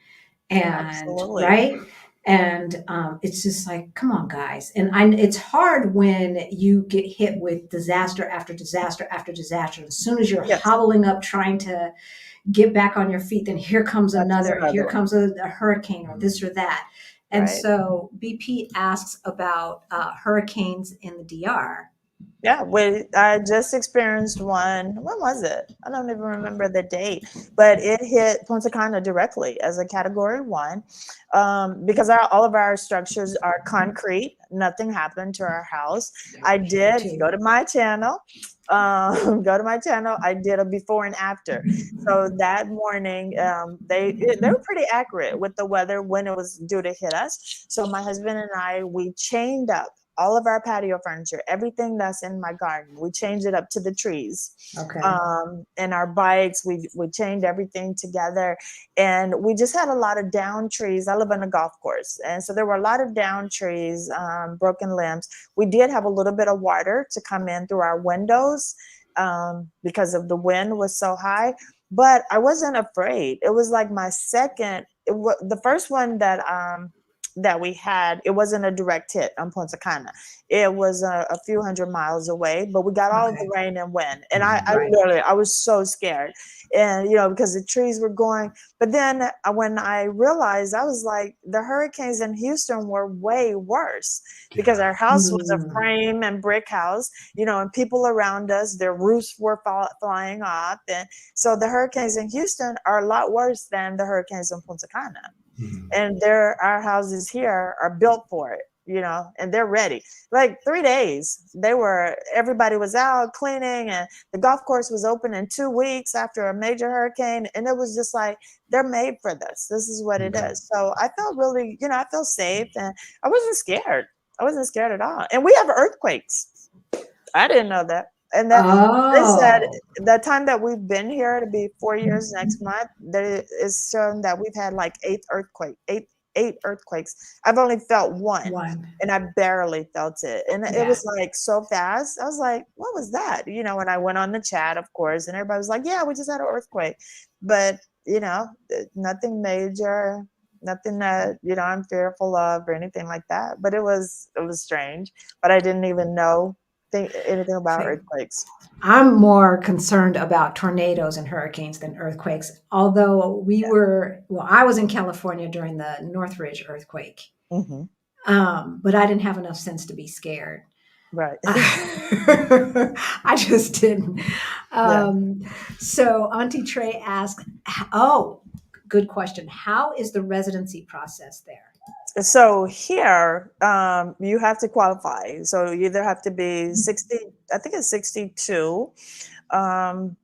And Absolutely. right. And it's just like, come on, guys. And it's hard when you get hit with disaster after disaster after disaster. As soon as you're Yes, hobbling up trying to get back on your feet, then here comes that is here another one, comes a hurricane or this or that. And right? so BP asks about hurricanes in the DR. Yeah, I just experienced one. When was it? I don't even remember the date, but it hit Punta Cana directly as a Category 1, because all of our structures are concrete. Nothing happened to our house. I Here did too. go to my channel. Go to my channel. I did a before and after. So that morning, they were pretty accurate with the weather when it was due to hit us. So my husband and I, we chained up all of our patio furniture, everything that's in my garden. We changed it up to the trees. Okay. And our bikes, we chained everything together. And we just had a lot of down trees. I live on a golf course. And so there were a lot of down trees, broken limbs. We did have a little bit of water to come in through our windows because of the wind was so high. But I wasn't afraid. It was like my second, the first one that we had, it wasn't a direct hit on Punta Cana. It was a few hundred miles away, but we got all of the Okay. rain and wind. And I Right. literally, I was so scared. And, because the trees were going. But then when I realized, I was like, the hurricanes in Houston were way worse because our house was a Mm. frame and brick house, and people around us, their roofs were flying off. And so the hurricanes in Houston are a lot worse than the hurricanes in Punta Cana. And our houses here are built for it, and they're ready. Like 3 days, everybody was out cleaning, and the golf course was open in 2 weeks after a major hurricane. And it was just like, they're made for this. This is what it is. So I felt really, I felt safe, and I wasn't scared. I wasn't scared at all. And we have earthquakes. I didn't know that. And that they said Oh. the time that we've been here, to be 4 years next month, there is shown that we've had like eight earthquakes. I've only felt one, One. and I barely felt it. And it Yeah. was like so fast. I was like, what was that? When I went on the chat, of course, and everybody was like, yeah, we just had an earthquake. But, nothing major, nothing that, I'm fearful of or anything like that. But it was strange. But I didn't even know anything about See, earthquakes. I'm more concerned about tornadoes and hurricanes than earthquakes. Although I was in California during the Northridge earthquake, Hmm. but I didn't have enough sense to be scared. Right. I just didn't. Yeah. So Auntie Trey asked, "Oh, good question. How is the residency process there?" So here, you have to qualify. So you either have to be 60, I think it's 62, um,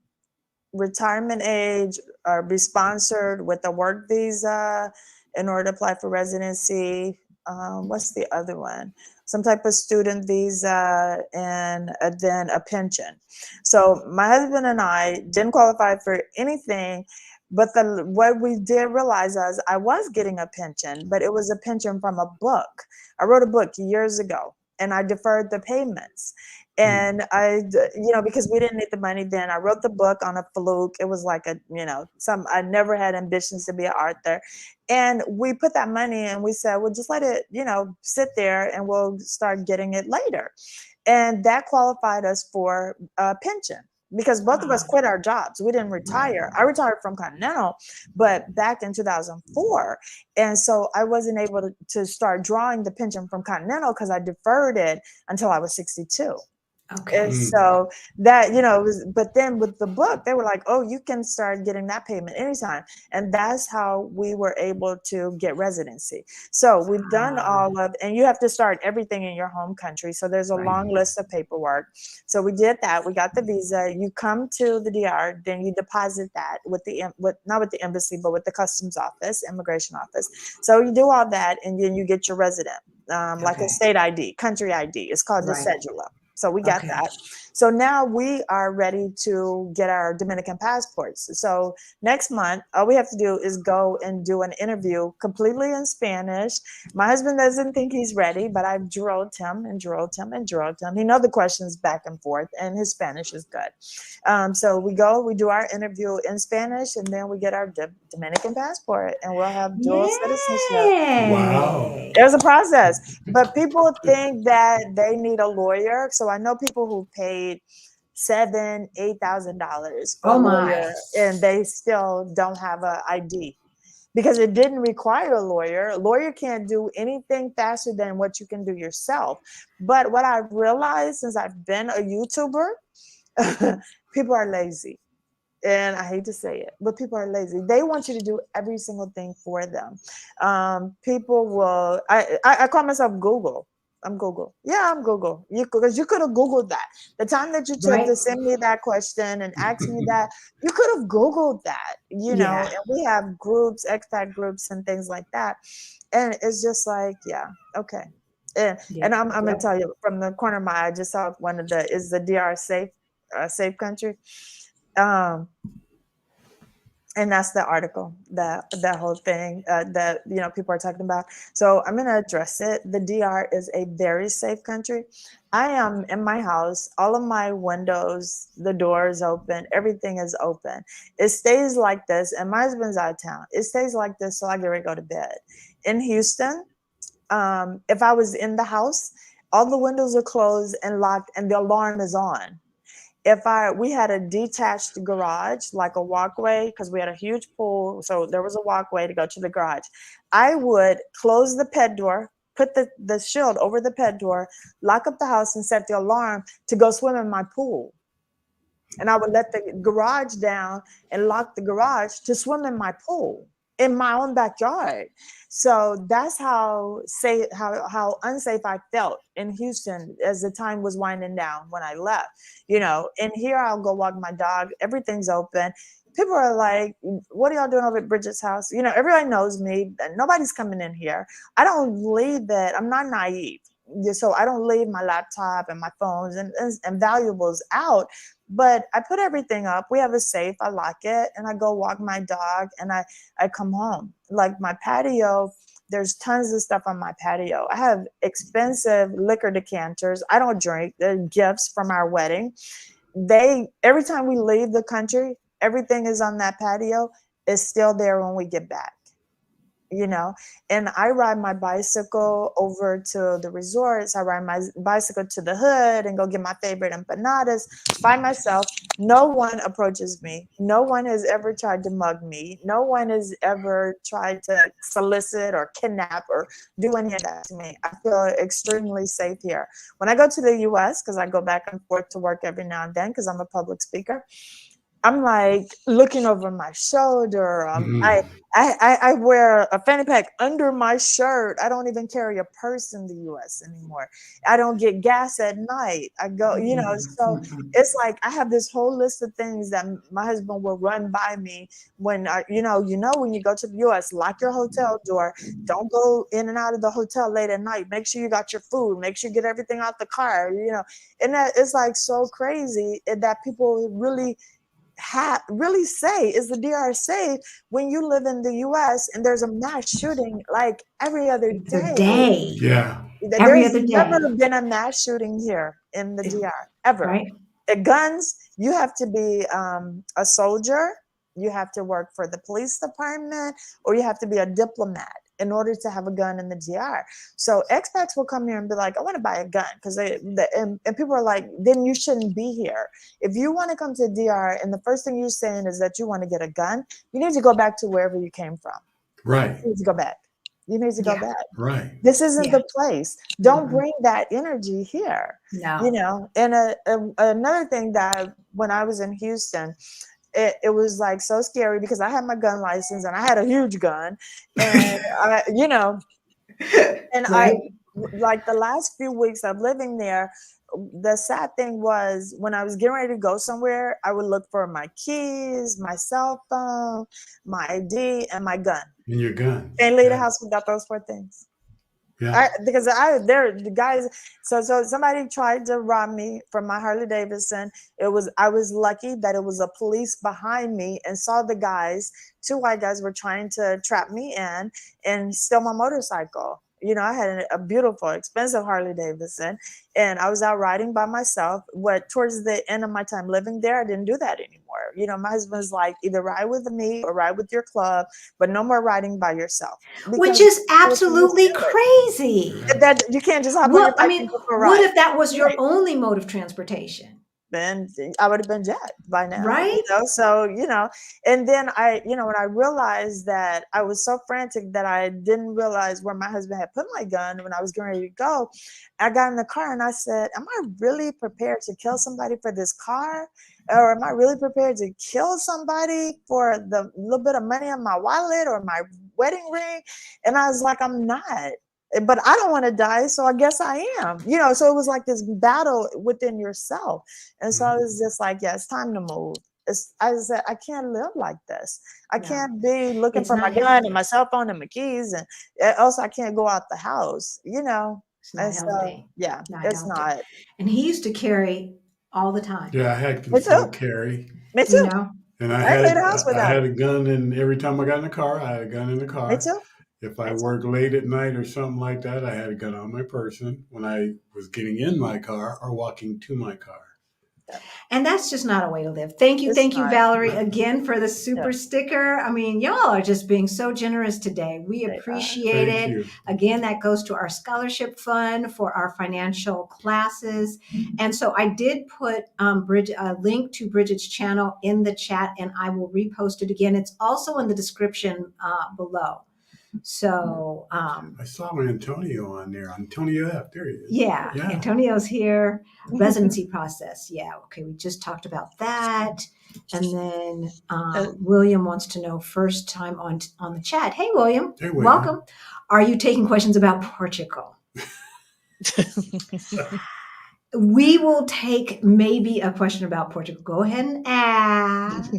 retirement age, or be sponsored with a work visa in order to apply for residency. What's the other one? Some type of student visa, and then a pension. So my husband and I didn't qualify for anything, but what we did realize is I was getting a pension, but it was a pension from a book. I wrote a book years ago, and I deferred the payments. And because we didn't need the money then, I wrote the book on a fluke. It was like I never had ambitions to be an author. And we put that money and we said, well, just let it, sit there, and we'll start getting it later. And that qualified us for a pension because both of us quit our jobs. We didn't retire. I retired from Continental, but back in 2004. And so I wasn't able to start drawing the pension from Continental because I deferred it until I was 62. Okay. And so that, but then with the book, they were like, oh, you can start getting that payment anytime. And that's how we were able to get residency. So we've done and you have to start everything in your home country. So there's a long list of paperwork. So we did that. We got the visa. You come to the DR, then you deposit that not with the embassy, but with the customs office, immigration office. So you do all that, and then you get your resident, like a state ID, country ID. It's called the cedula. So we got Okay. that. So now we are ready to get our Dominican passports. So next month, all we have to do is go and do an interview completely in Spanish. My husband doesn't think he's ready, but I've drilled him and drilled him and drilled him. He knows the questions back and forth, and his Spanish is good. So we go, we do our interview in Spanish, and then we get our Dominican passport, and we'll have dual citizenship. Wow. Yay. There's a process, but people think that they need a lawyer. So I know people who paid $7,000-8,000 for a Oh my. lawyer, and they still don't have an ID because it didn't require a lawyer. A lawyer can't do anything faster than what you can do yourself. But what I've realized since I've been a YouTuber, people are lazy. And I hate to say it, but people are lazy. They want you to do every single thing for them. People will. I call myself Google. I'm Google. Yeah, I'm Google. Because you could have Googled that. The time that you took to Right. send me that question and ask me that, you could have Googled that. Yeah. And we have groups, expat groups, and things like that. And it's just like, yeah, okay. And Yeah. I'm gonna Yep. tell you from the corner of my eye, I just saw one of is the DR safe country. And that's the article, that whole thing that people are talking about. So I'm going to address it. The DR is a very safe country. I am in my house, all of my windows, the doors open, everything is open. It stays like this, and my husband's out of town. It stays like this till I get ready to go to bed. In Houston, if I was in the house, all the windows are closed and locked, and the alarm is on. If we had a detached garage, like a walkway, because we had a huge pool, so there was a walkway to go to the garage, I would close the ped door, put the shield over the ped door, lock up the house, and set the alarm to go swim in my pool. And I would let the garage down and lock the garage to swim in my pool in my own backyard. So that's how unsafe I felt in Houston as the time was winding down when I left. And here I'll go walk my dog. Everything's open. People are like, what are y'all doing over at Bridget's house? Everybody knows me. Nobody's coming in here. I don't leave it. I'm not naive. So I don't leave my laptop and my phones and valuables out. But I put everything up. We have a safe. I lock it, and I go walk my dog, and I come home. Like my patio, there's tons of stuff on my patio. I have expensive liquor decanters. I don't drink. They're gifts from our wedding. Every time we leave the country, everything is on that patio. It's still there when we get back. And I ride my bicycle over to the resorts. I ride my bicycle to the hood and go get my favorite empanadas by myself. No one approaches me. No one has ever tried to mug me. No one has ever tried to solicit or kidnap or do any of that to me. I feel extremely safe here. When I go to the US, because I go back and forth to work every now and then because I'm a public speaker, I'm like looking over my shoulder. I wear a fanny pack under my shirt. I don't even carry a purse in the US anymore. I don't get gas at night. I go, so it's like I have this whole list of things that my husband will run by me when when you go to the US, lock your hotel door. Don't go in and out of the hotel late at night. Make sure you got your food. Make sure you get everything out the car, And that it's like so crazy that people really say, is the DR safe when you live in the US and there's a mass shooting like every other The day? day. Yeah. Every There's other never day. been a mass shooting here in the DR ever. Right. The guns, you have to be a soldier, you have to work for the police department, or you have to be a diplomat in order to have a gun in the DR. So expats will come here and be like, I want to buy a gun, because and people are like, then you shouldn't be here. If you want to come to DR and the first thing you're saying is that you want to get a gun, you need to go back to wherever you came from. Right. You need to go back. You need to go back. Right. This isn't Yeah. the place. Don't bring that energy here. No. And another thing that when I was in Houston, it was like so scary because I had my gun license and I had a huge gun, and I Right. like the last few weeks of living there. The sad thing was when I was getting ready to go somewhere, I would look for my keys, my cell phone, my ID, and my gun. And your gun. Can't leave the house without those 4 things. Yeah. Because the guys, so somebody tried to rob me from my Harley Davidson. I was lucky that it was a police behind me and saw the guys. Two white guys were trying to trap me in and steal my motorcycle. I had a beautiful, expensive Harley Davidson, and I was out riding by myself. Towards the end of my time living there, I didn't do that anymore. My husband's like, either ride with me or ride with your club, but no more riding by yourself, Which because is it was absolutely stupid. crazy. That you can't just hop on your What I bike and mean, go for a what ride. if that was your Right. only mode of transportation? Then I would have been dead by now, Right? So, and then when I realized that, I was so frantic that I didn't realize where my husband had put my gun when I was getting ready to go. I got in the car and I said, am I really prepared to kill somebody for this car? Or am I really prepared to kill somebody for the little bit of money in my wallet or my wedding ring? And I was like, I'm not. But I don't want to die, so I guess I am. So it was like this battle within yourself. And so I was just like, yeah, it's time to move. I said, I can't live like this. I No, can't be looking it's for my not gun and healthy. my cell phone and my keys, and also I can't go out the house, It's not And so, healthy. yeah, Not it's healthy. not. And he used to carry all the time, Yeah, I had Me too. concealed carry, Me you too. know? and I ain't leave the house I without had it. a gun, and every time I got in the car, I had a gun in the Me car. too. If I Me too. worked late at night or something like that, I had a gun on my person when I was getting in my car or walking to my car. And that's just not a way to live. It's Thank you, not. Valerie, again for the super Yeah. sticker. I mean, y'all are just being so generous today. We They are. appreciate Thank it. you. Again, that goes to our scholarship fund for our financial classes. And so I did put Bridget, a link to Bridget's channel in the chat, and I will repost it again. It's also in the description below. So, I saw Antonio on there. Antonio F. There he is. yeah, Yeah. Antonio's here. Residency process. Yeah, okay, we just talked about that. And then William wants to know first time on the chat. Hey, William, Hey, William. welcome. Are you taking questions about Portugal? We will take maybe a question about Portugal. Go ahead and ask.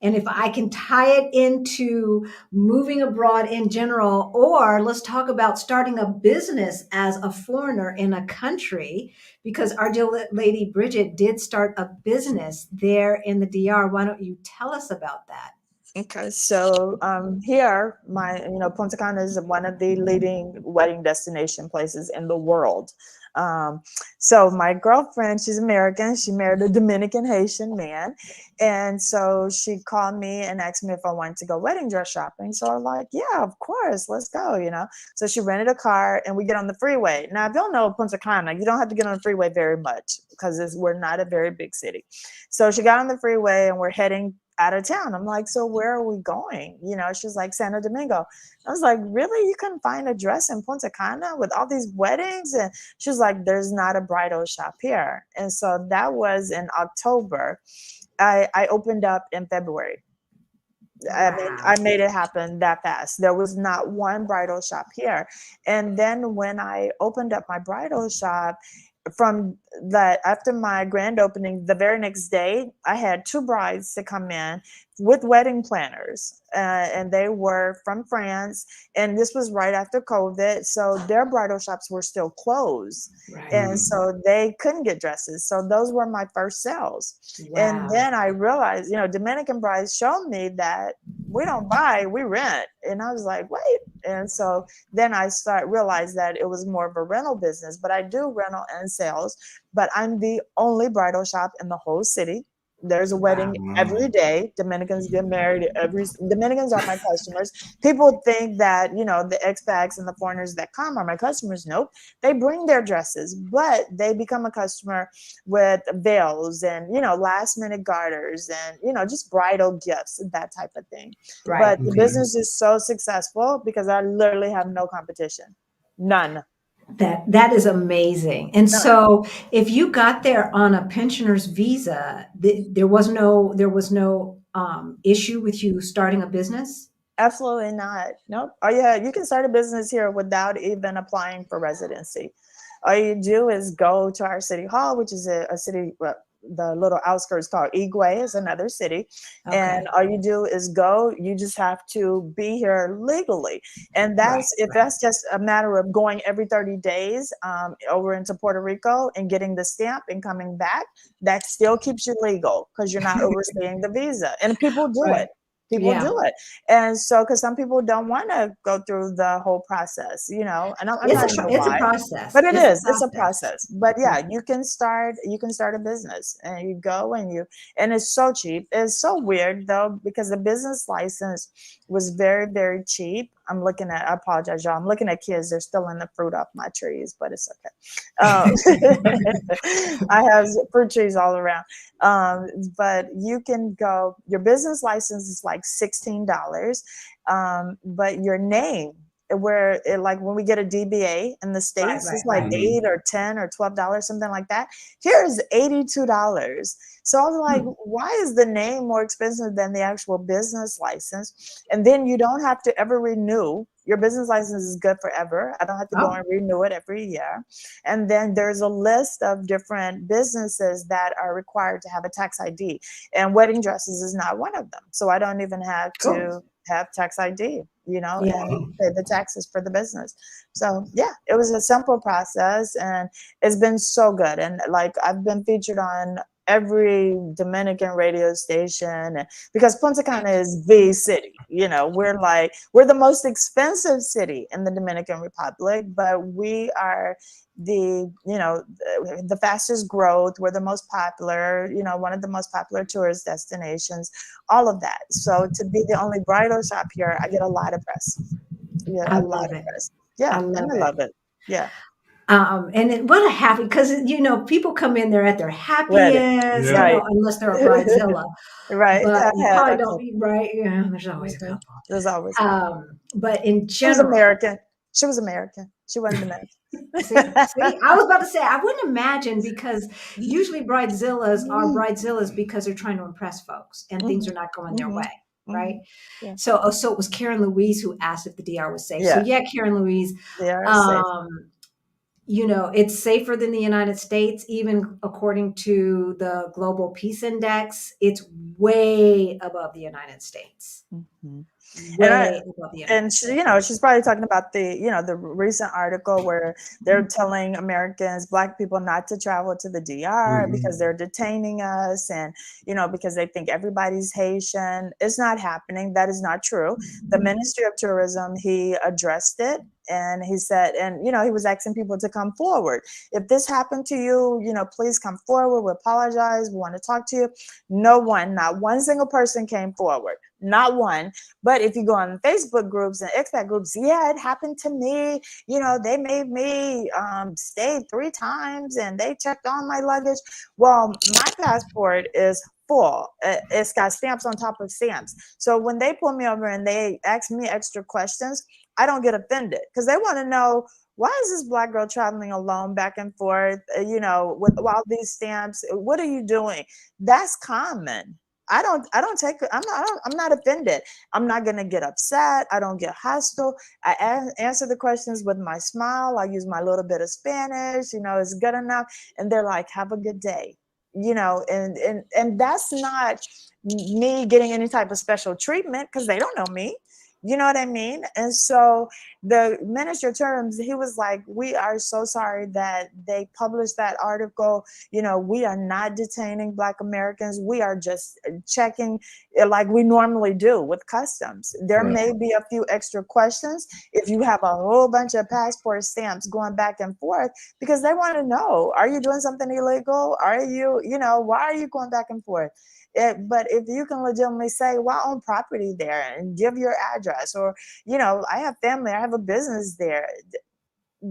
And if I can tie it into moving abroad in general, or let's talk about starting a business as a foreigner in a country, because our dear lady Bridget did start a business there in the DR. Why don't you tell us about that? Okay, so here, Punta Cana is one of the leading wedding destination places in the world. So my girlfriend, she's American. She married a Dominican Haitian man, and so she called me and asked me if I wanted to go wedding dress shopping. So I'm like, yeah, of course, let's go. So she rented a car, and we get on the freeway. Now, if you don't know Punta Cana, you don't have to get on the freeway very much because we're not a very big city. So she got on the freeway, and we're heading out of town. I'm like, so where are we going? She's like, Santo Domingo. I was like, really? You couldn't find a dress in Punta Cana with all these weddings? And she's like, there's not a bridal shop here. And so that was in October. I opened up in February. I mean, Wow. I made it happen that fast. There was not one bridal shop here. And then when I opened up my bridal shop, from that, after my grand opening, the very next day, I had two brides to come in with wedding planners, and they were from France. And this was right after COVID, so their bridal shops were still closed, Right. and so they couldn't get dresses. So those were my first sales. Wow. And then I realized, Dominican brides showed me that we don't buy, we rent. And I was like, wait. And so then I realized that it was more of a rental business, but I do rental and sales, but I'm the only bridal shop in the whole city. There's a wedding every day. Dominicans get married Dominicans are my customers. People think that, the expats and the foreigners that come are my customers. Nope. They bring their dresses, but they become a customer with veils and, last minute garters and, just bridal gifts, that type of thing. Right. But the business is so successful because I literally have no competition. None. That is amazing. And so if you got there on a pensioner's visa, there was no issue with you starting a business? Absolutely not. Nope. Oh yeah, you can start a business here without even applying for residency. All you do is go to our city hall, which is a city the little outskirts called Igwe is another city. Okay. And all you do is go, you just have to be here legally. And that's, if that's just a matter of going every 30 days over into Puerto Rico and getting the stamp and coming back, that still keeps you legal because you're not overstaying the visa. And people do it. People do it. And so, because some people don't want to go through the whole process, you know, and I'm not sure It's a why, process. but it's a process. But yeah, you can start a business and you go and it's so cheap. It's so weird though, because the business license was very, very cheap. I apologize, y'all. I'm looking at kids. They're still in the fruit off my trees, but it's okay. I have fruit trees all around. But you can go, your business license is like $16. But your name, like when we get a DBA in the States, it's like $8 or $10 or $12, something like that. Here is $82. So I was like, why is the name more expensive than the actual business license? And then you don't have to ever renew. Your business license is good forever. I don't have to go and renew it every year. And then there's a list of different businesses that are required to have a tax ID. And wedding dresses is not one of them. So I don't even have to have tax ID, you know, and pay the taxes for the business. So yeah, it was a simple process and it's been so good. And like I've been featured on every Dominican radio station because Punta Cana is the city, you know, we're the most expensive city in the Dominican Republic, but we are the fastest growth. We're the most popular, you know, one of the most popular tourist destinations, all of that. So to be the only bridal shop here, I get a lot of press. Yeah, I love it. Yeah, I love it. Yeah. And what a happy, because you know people come in there at their happiest, you know, unless they're a bridezilla, but you probably don't. Right? Yeah, there's always a couple. There's always. But in general, she was American. She wasn't American. see, I was about to say I wouldn't imagine because usually bridezillas are bridezillas because they're trying to impress folks and things are not going their way. Right. Yeah. So it was Karen Louise who asked if the DR was safe. So yeah, Karen Louise. Safe. You know, it's safer than the United States, even according to the Global Peace Index. It's way above the United States. And she, you know, she's probably talking about the recent article where they're telling Americans, Black people, not to travel to the DR because they're detaining us, and you know, because they think everybody's Haitian. It's not happening. That is not true. The Ministry of Tourism, he addressed it. And he said, and, you know, he was asking people to come forward. If this happened to you, you know, please come forward. We apologize. We want to talk to you. Not one single person came forward. Not one. But if you go on Facebook groups and expat groups, yeah, it happened to me. You know, they made me stay 3 times and they checked on my luggage. Well, my passport is full. It's got stamps on top of stamps. So when they pull me over and they ask me extra questions, I don't get offended because they want to know, why is this Black girl traveling alone back and forth, you know, with all these stamps? What are you doing? That's common. I'm not offended. I'm not going to get upset. I don't get hostile. I answer the questions with my smile. I use my little bit of Spanish, you know, it's good enough. And they're like, have a good day. You know, and that's not me getting any type of special treatment because they don't know me. You know what I mean? And so the Minister of Tourism, he was like, we are so sorry that they published that article. You know, we are not detaining Black Americans. We are just checking like we normally do with customs. There may be a few extra questions if you have a whole bunch of passport stamps going back and forth because they want to know, are you doing something illegal? Are you, you know, why are you going back and forth? But if you can legitimately say, well, I own property there and give your address, or, you know, I have family, I have a business there,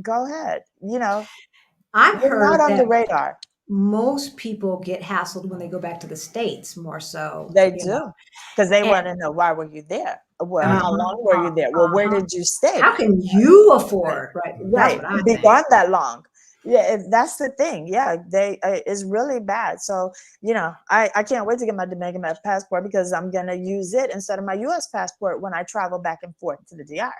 go ahead. You know, I've heard not on the radar. Most people get hassled when they go back to the States more so. They do. Because they want to know, why were you there? Well, how long were you there? Well, where did you stay? How can you afford? Right. That's what I think. Be gone that long. Yeah, that's the thing. Yeah, it's really bad. So, you know, I can't wait to get my Dominican passport because I'm going to use it instead of my U.S. passport when I travel back and forth to the DR.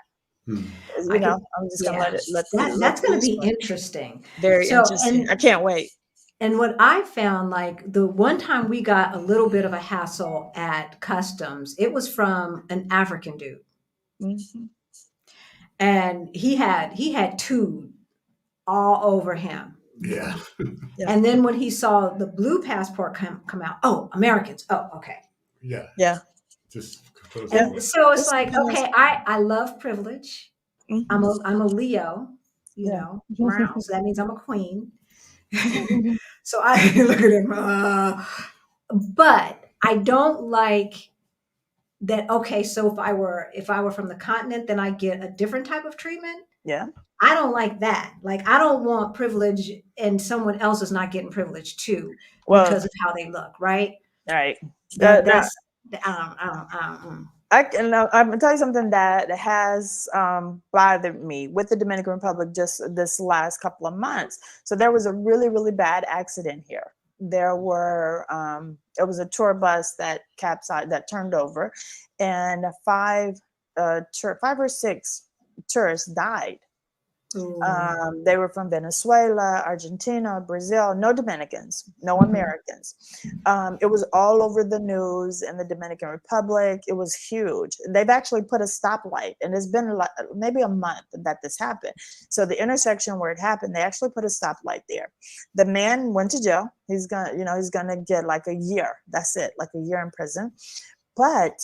You know, I'm just going to let that's going to be interesting. Very interesting. I can't wait. And what I found, like the one time we got a little bit of a hassle at customs, it was from an African dude. Mhm. And he had two all over him. Yeah. Yeah. And then when he saw the blue passport come out, oh, Americans. Oh, okay. Yeah. Yeah. Just put us Yeah. away. And so it's It's like, nice. okay, I love privilege. I'm Mhm. a Leo, Yeah. Brown. So that means I'm a queen. So I look at him, but I don't like that. Okay, so if I were from the continent, then I get a different type of treatment. Yeah. I don't like that. Like I don't want privilege and someone else is not getting privilege too Well, because of how they look, right? right. Now, That's I don't. I'm gonna tell you something that has bothered me with the Dominican Republic just this last couple of months. So there was a really, really bad accident here. It was a tour bus that capsized, that turned over, and five or six tourists died. Ooh. They were from Venezuela, Argentina, Brazil, no Dominicans, no Mhm. Americans. It was all over the news in the Dominican Republic. It was huge. They've actually put a stoplight, and it's been maybe a month that this happened. So the intersection where it happened, they actually put a stoplight there. The man went to jail. He's gonna get like a year. That's it, like a year in prison. But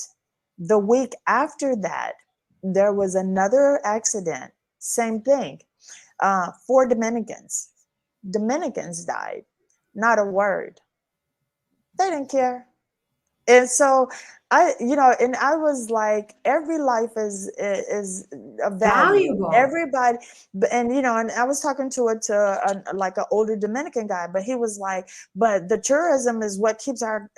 the week after that, there was another accident. Same thing. Four Dominicans. Dominicans died. Not a word. They didn't care. And so and I was like, every life is of value. Valuable. Everybody, and I was talking like an older Dominican guy, but he was like, but the tourism is what keeps our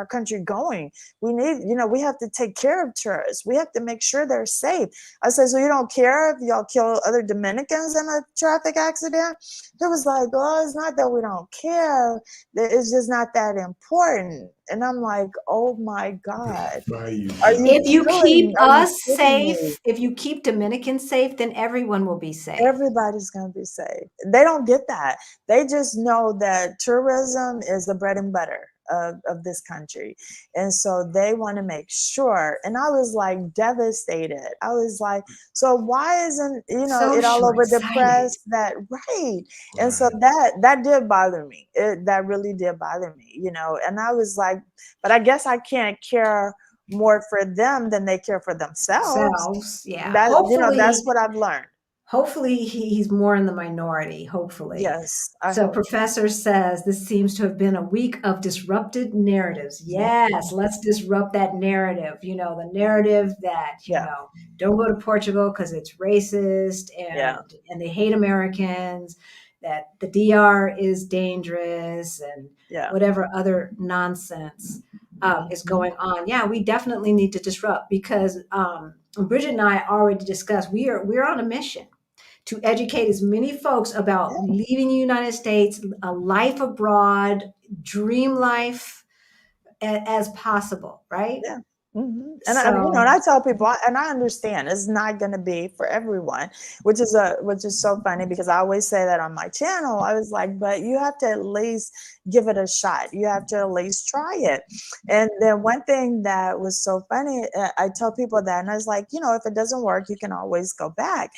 country going. We need, we have to take care of tourists. We have to make sure they're safe. I said, so you don't care if y'all kill other Dominicans in a traffic accident? He was like, oh, it's not that we don't care. It's just not that important. And I'm like, oh my God, Value are you If you judgment. keep are you us kidding me? safe, if you keep Dominicans safe, then everyone will be safe. Everybody's going to be safe. They don't get that. They just know that tourism is the bread and butter of this country. And so they want to make sure. And I was like devastated. I was like, so why isn't, So it all over the short-sighted. press that, right? And so Right. that did bother me. That really did bother me, and I was like, but I guess I can't care more for them than they care for themselves. Selves. Yeah. That's what I've learned. Hopefully he's more in the minority, hopefully. Yes, I So hope. professor says this seems to have been a week of disrupted narratives. Yes, let's disrupt that narrative. The narrative that, Yeah, don't go to Portugal because it's racist yeah, and they hate Americans, that the DR is dangerous and yeah. whatever other nonsense is Mhm. going on. Yeah, we definitely need to disrupt because Bridget and I already discussed we're on a mission to educate as many folks about Yeah, leaving the United States, a life abroad, dream life as possible, right? yeah. And I So, tell people, and I understand it's not going to be for everyone, which is so funny because I always say that on my channel. I was like, but you have to at least give it a shot. You have to at least try it. And then one thing that was so funny, I tell people that, and I was like, if it doesn't work, you can always go back.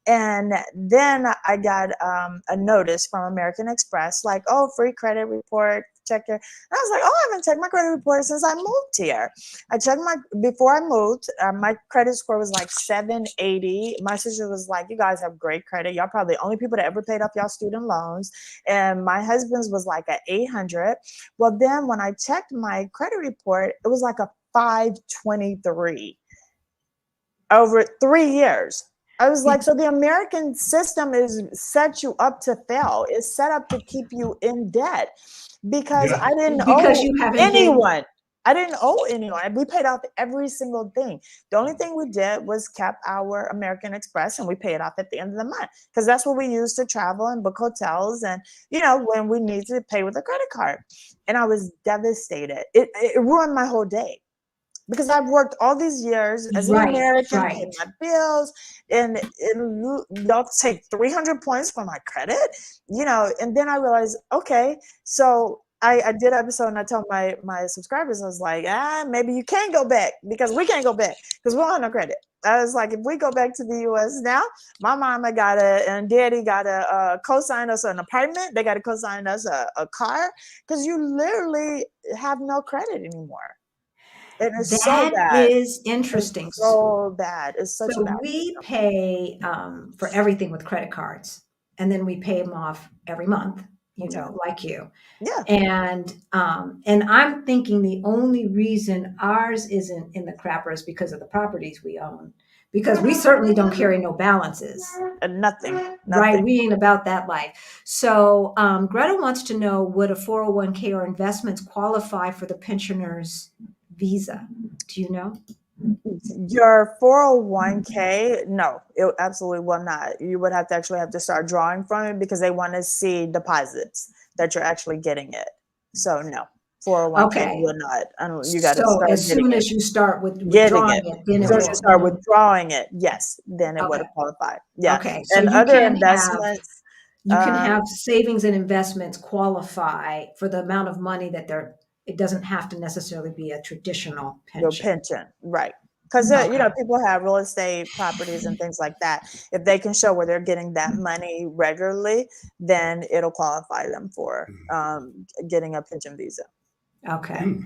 And then I got a notice from American Express, like, oh, free credit report. Check your. And I was like, oh, I haven't checked my credit report since I moved here. I checked before I moved, my credit score was like 780. My sister was like, you guys have great credit. Y'all probably the only people that ever paid off y'all student loans. And my husband's was like at 800. Well, then when I checked my credit report, it was like a 523 over 3 years. I was like, so the American system is set you up to fail. It's set up to keep you in debt because Yeah. I didn't because owe you haven't paid, anyone. I didn't owe anyone. We paid off every single thing. The only thing we did was kept our American Express and we paid off at the end of the month because that's what we use to travel and book hotels and, when we need to pay with a credit card. And I was devastated. It ruined my whole day. because I've worked all these years as an Right, American, right. paid my bills, and y'all take 300 points for my credit, and then I realized, okay, so I did an episode and I told my subscribers, I was like, maybe you can go back because we can't go back because we don't have no credit. I was like, if we go back to the US now, my mama and daddy got to co-sign us an apartment. They got to co-sign us a car because you literally have no credit anymore. It is so That bad. is interesting. It's so bad. It's such a So bad we system. pay for everything with credit cards, and then we pay them off every month, Okay. like you. Yeah. And I'm thinking the only reason ours isn't in the crapper is because of the properties we own, because we certainly don't carry no balances. And nothing. Right, we ain't about that life. So Greta wants to know, would a 401k or investments qualify for the pensioner's visa? Do you know? Your 401k, no, it absolutely will not. You would have to start drawing from it because they want to see deposits that you're actually getting it. So no, 401k Okay. will not. You got to So start as getting soon it. as you start Getting withdrawing it. it, then As it soon as you will. start withdrawing it, yes, then it would Okay. have qualified. Yeah. Okay. So And you other can investments, have savings and investments qualify for the amount of money that it doesn't have to necessarily be a traditional your pension. pension, right? Because Okay. people have real estate properties and things like that. If they can show where they're getting that money regularly, then it'll qualify them for getting a pension visa. Okay.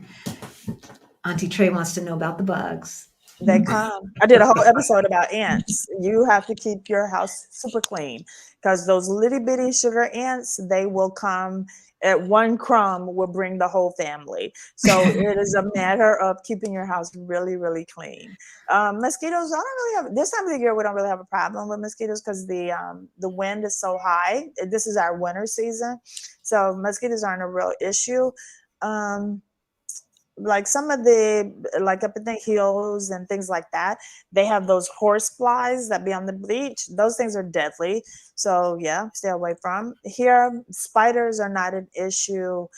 Auntie Trey wants to know about the bugs. They come. I did a whole episode about ants. You have to keep your house super clean because those little bitty sugar ants, they will come at one crumb will bring the whole family. So it is a matter of keeping your house really, really clean. Mosquitoes, I don't really have, this time of the year, we don't really have a problem with mosquitoes because the wind is so high. This is our winter season. So mosquitoes aren't a real issue. Like some of like up in the hills and things like that, they have those horse flies that be on the beach. Those things are deadly. So yeah, stay away from. Here, spiders are not an issue.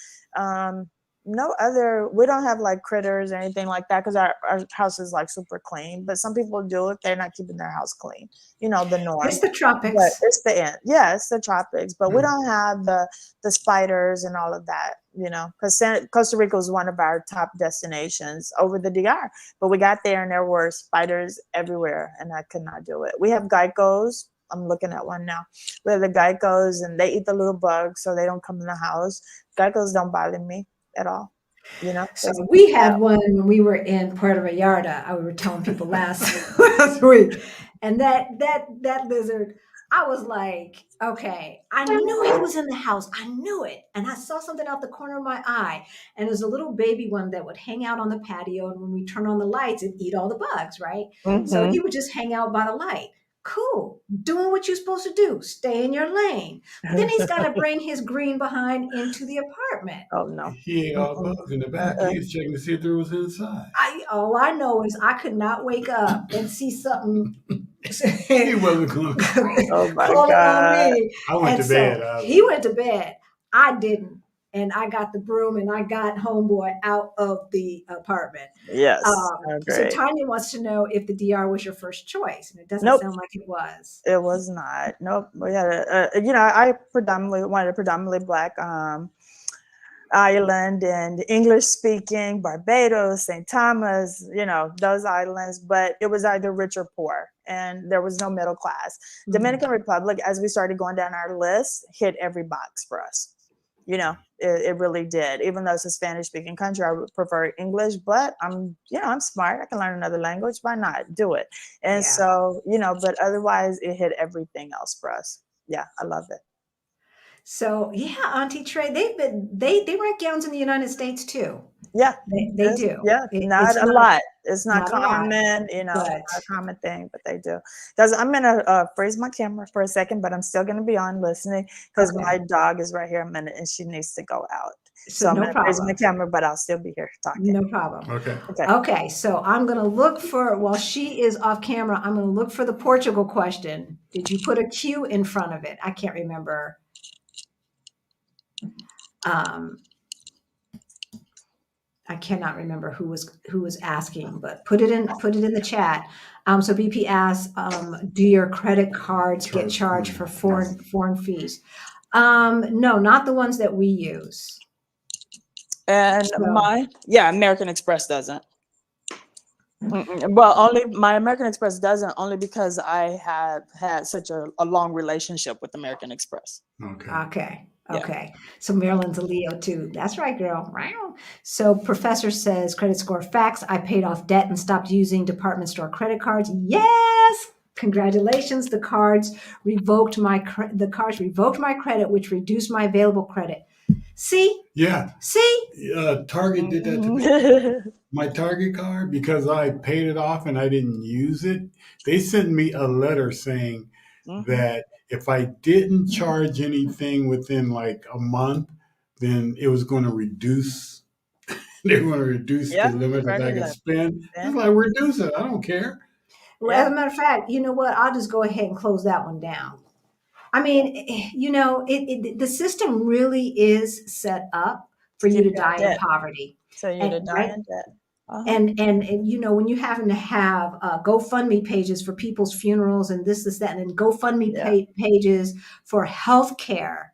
We don't have like critters or anything like that because our house is like super clean. But some people do if they're not keeping their house clean. The norm. It's the But tropics. it's the end. Yeah, it's the tropics. But we don't have the spiders and all of that, because Costa Rica was one of our top destinations over the DR. But we got there and there were spiders everywhere and I could not do it. We have geckos. I'm looking at one now. We have the geckos and they eat the little bugs so they don't come in the house. Geckos don't bother me at all. So we had one when we were in Puerto Vallarta. We were telling people last week, and that lizard, I was like, okay, I knew he was in the house. I knew it, and I saw something out the corner of my eye, and it was a little baby one that would hang out on the patio, and when we turn on the lights, it'd eat all the bugs, right? Mm-hmm. So he would just hang out by the light. Cool, doing what you're supposed to do, stay in your lane. But then he's got to bring his green behind into the apartment. Oh no. He ate all the bugs in the back. He was checking to see if there was inside. All I know is I could not wake up and see something. He wasn't going to Oh my calling on God. me. I went to bed. He went to bed. I didn't. And I got the broom and I got homeboy out of the apartment. Yes. So Tanya wants to know if the DR was your first choice. And it doesn't sound like it was. It was not. Nope. We had I wanted a predominantly Black island and English speaking, Barbados, St. Thomas, those islands, but it was either rich or poor and there was no middle class. Mm-hmm. Dominican Republic, as we started going down our list, hit every box for us. It really did. Even though it's a Spanish speaking country, I would prefer English, but I'm smart. I can learn another language. Why not do it? And so, but otherwise it hit everything else for us. Yeah, I love it. So yeah, Auntie Trey, they rent gowns in the United States too. Yeah, they do. Yeah, not a lot. It's not common, not a common thing, but they do. Because I'm gonna freeze my camera for a second, but I'm still gonna be on listening because my dog is right here a minute and she needs to go out. So I'm gonna freeze my camera, but I'll still be here talking. No problem. Okay. Okay. So I'm gonna look for while she is off camera. I'm gonna look for the Portugal question. Did you put a Q in front of it? I can't remember. I cannot remember who was asking, but put it in the chat. So BP asks, do your credit cards get charged for foreign fees? No, not the ones that we use. And So, American Express doesn't. Well, only my American Express doesn't, only because I have had such a long relationship with American Express. okay. Yeah. Okay. So Marilyn's a Leo too. That's right, girl. Wow. So professor says credit score facts. I paid off debt and stopped using department store credit cards. Yes. Congratulations. The cards revoked my credit, which reduced my available credit. See? Yeah. See? Target did that to me. My Target card, because I paid it off and I didn't use it, they sent me a letter saying that if I didn't charge anything within like a month, then it was going to reduce. They were going to reduce the limit that I could spend. It's like, reduce it. I don't care. Well, as a matter of fact, you know what? I'll just go ahead and close that one down. I mean, the system really is set up for you to die in poverty. So you to die in debt. And when you happen to have GoFundMe pages for people's funerals and this, that, and then GoFundMe pages for healthcare.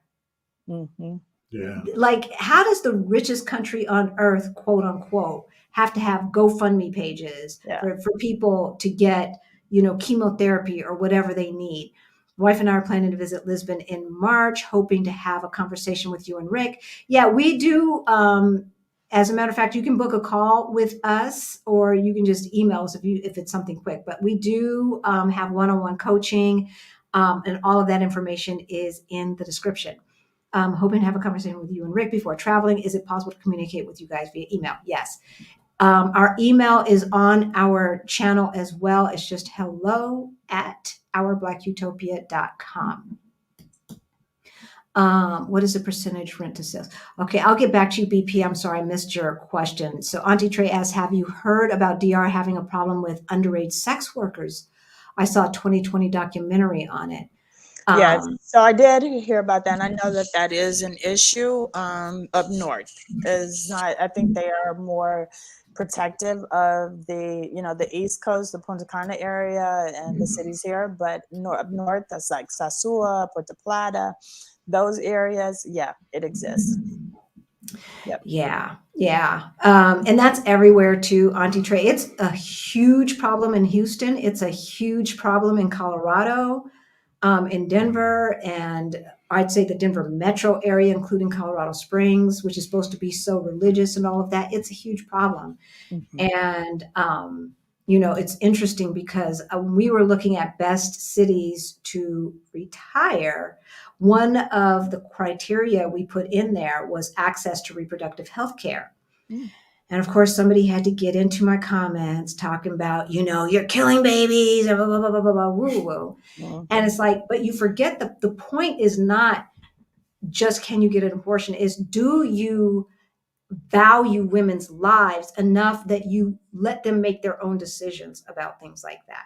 Yeah. Like, how does the richest country on earth, quote unquote, have to have GoFundMe pages for people to get, chemotherapy or whatever they need? Wife and I are planning to visit Lisbon in March, hoping to have a conversation with you and Rick. Yeah, we do. As a matter of fact, you can book a call with us, or you can just email us if it's something quick. But we do have one-on-one coaching, and all of that information is in the description. Hoping to have a conversation with you and Rick before traveling. Is it possible to communicate with you guys via email? Yes. Our email is on our channel as well. It's just hello@ourblackutopia.com. What is the percentage rent to sales? Okay, I'll get back to you, BP. I'm sorry, I missed your question. So Auntie Trey asks, have you heard about DR having a problem with underage sex workers? I saw a 2020 documentary on it. Yes, so I did hear about that, and I know that is an issue up north. I think they are more protective of the East Coast, the Punta Cana area, and the cities here. But up north, that's like Sasua, Puerto Plata, those areas. Yeah, it exists. Yep. Yeah. And that's everywhere too, Auntie Trey. It's a huge problem in Houston. It's a huge problem in Colorado. In Denver, and I'd say the Denver metro area, including Colorado Springs, which is supposed to be so religious and all of that. It's a huge problem. And, it's interesting because when we were looking at best cities to retire, one of the criteria we put in there was access to reproductive health care. And of course, somebody had to get into my comments talking about, you're killing babies, blah, blah, blah, blah, blah, blah, woo, woo. And it's like, but you forget that the point is not just can you get an abortion, is do you value women's lives enough that you let them make their own decisions about things like that?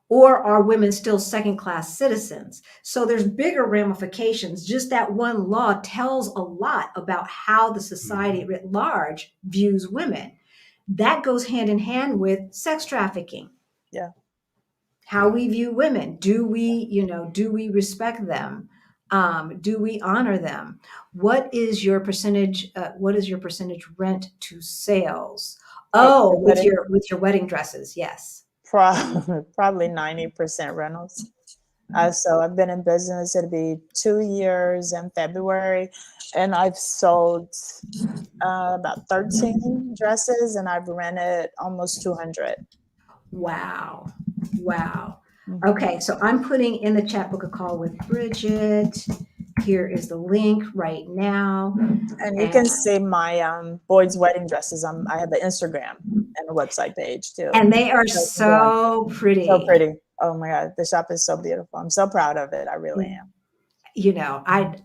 Or are women still second-class citizens? So there's bigger ramifications. Just that one law tells a lot about how the society writ large views women. That goes hand in hand with sex trafficking. Yeah. How we view women. Do we respect them? Do we honor them? What is your percentage rent to sales? Oh, with your wedding dresses, yes. Probably 90% rentals. So I've been in business, it'll be 2 years in February, and I've sold about 13 dresses, and I've rented almost 200. Wow. Okay, so I'm putting in the chat, book a call with Bridget. Here is the link right now. And you can see my Boyd's wedding dresses. I have an Instagram and a website page too. And they are so pretty. So pretty. Oh my God, the shop is so beautiful. I'm so proud of it. I really am.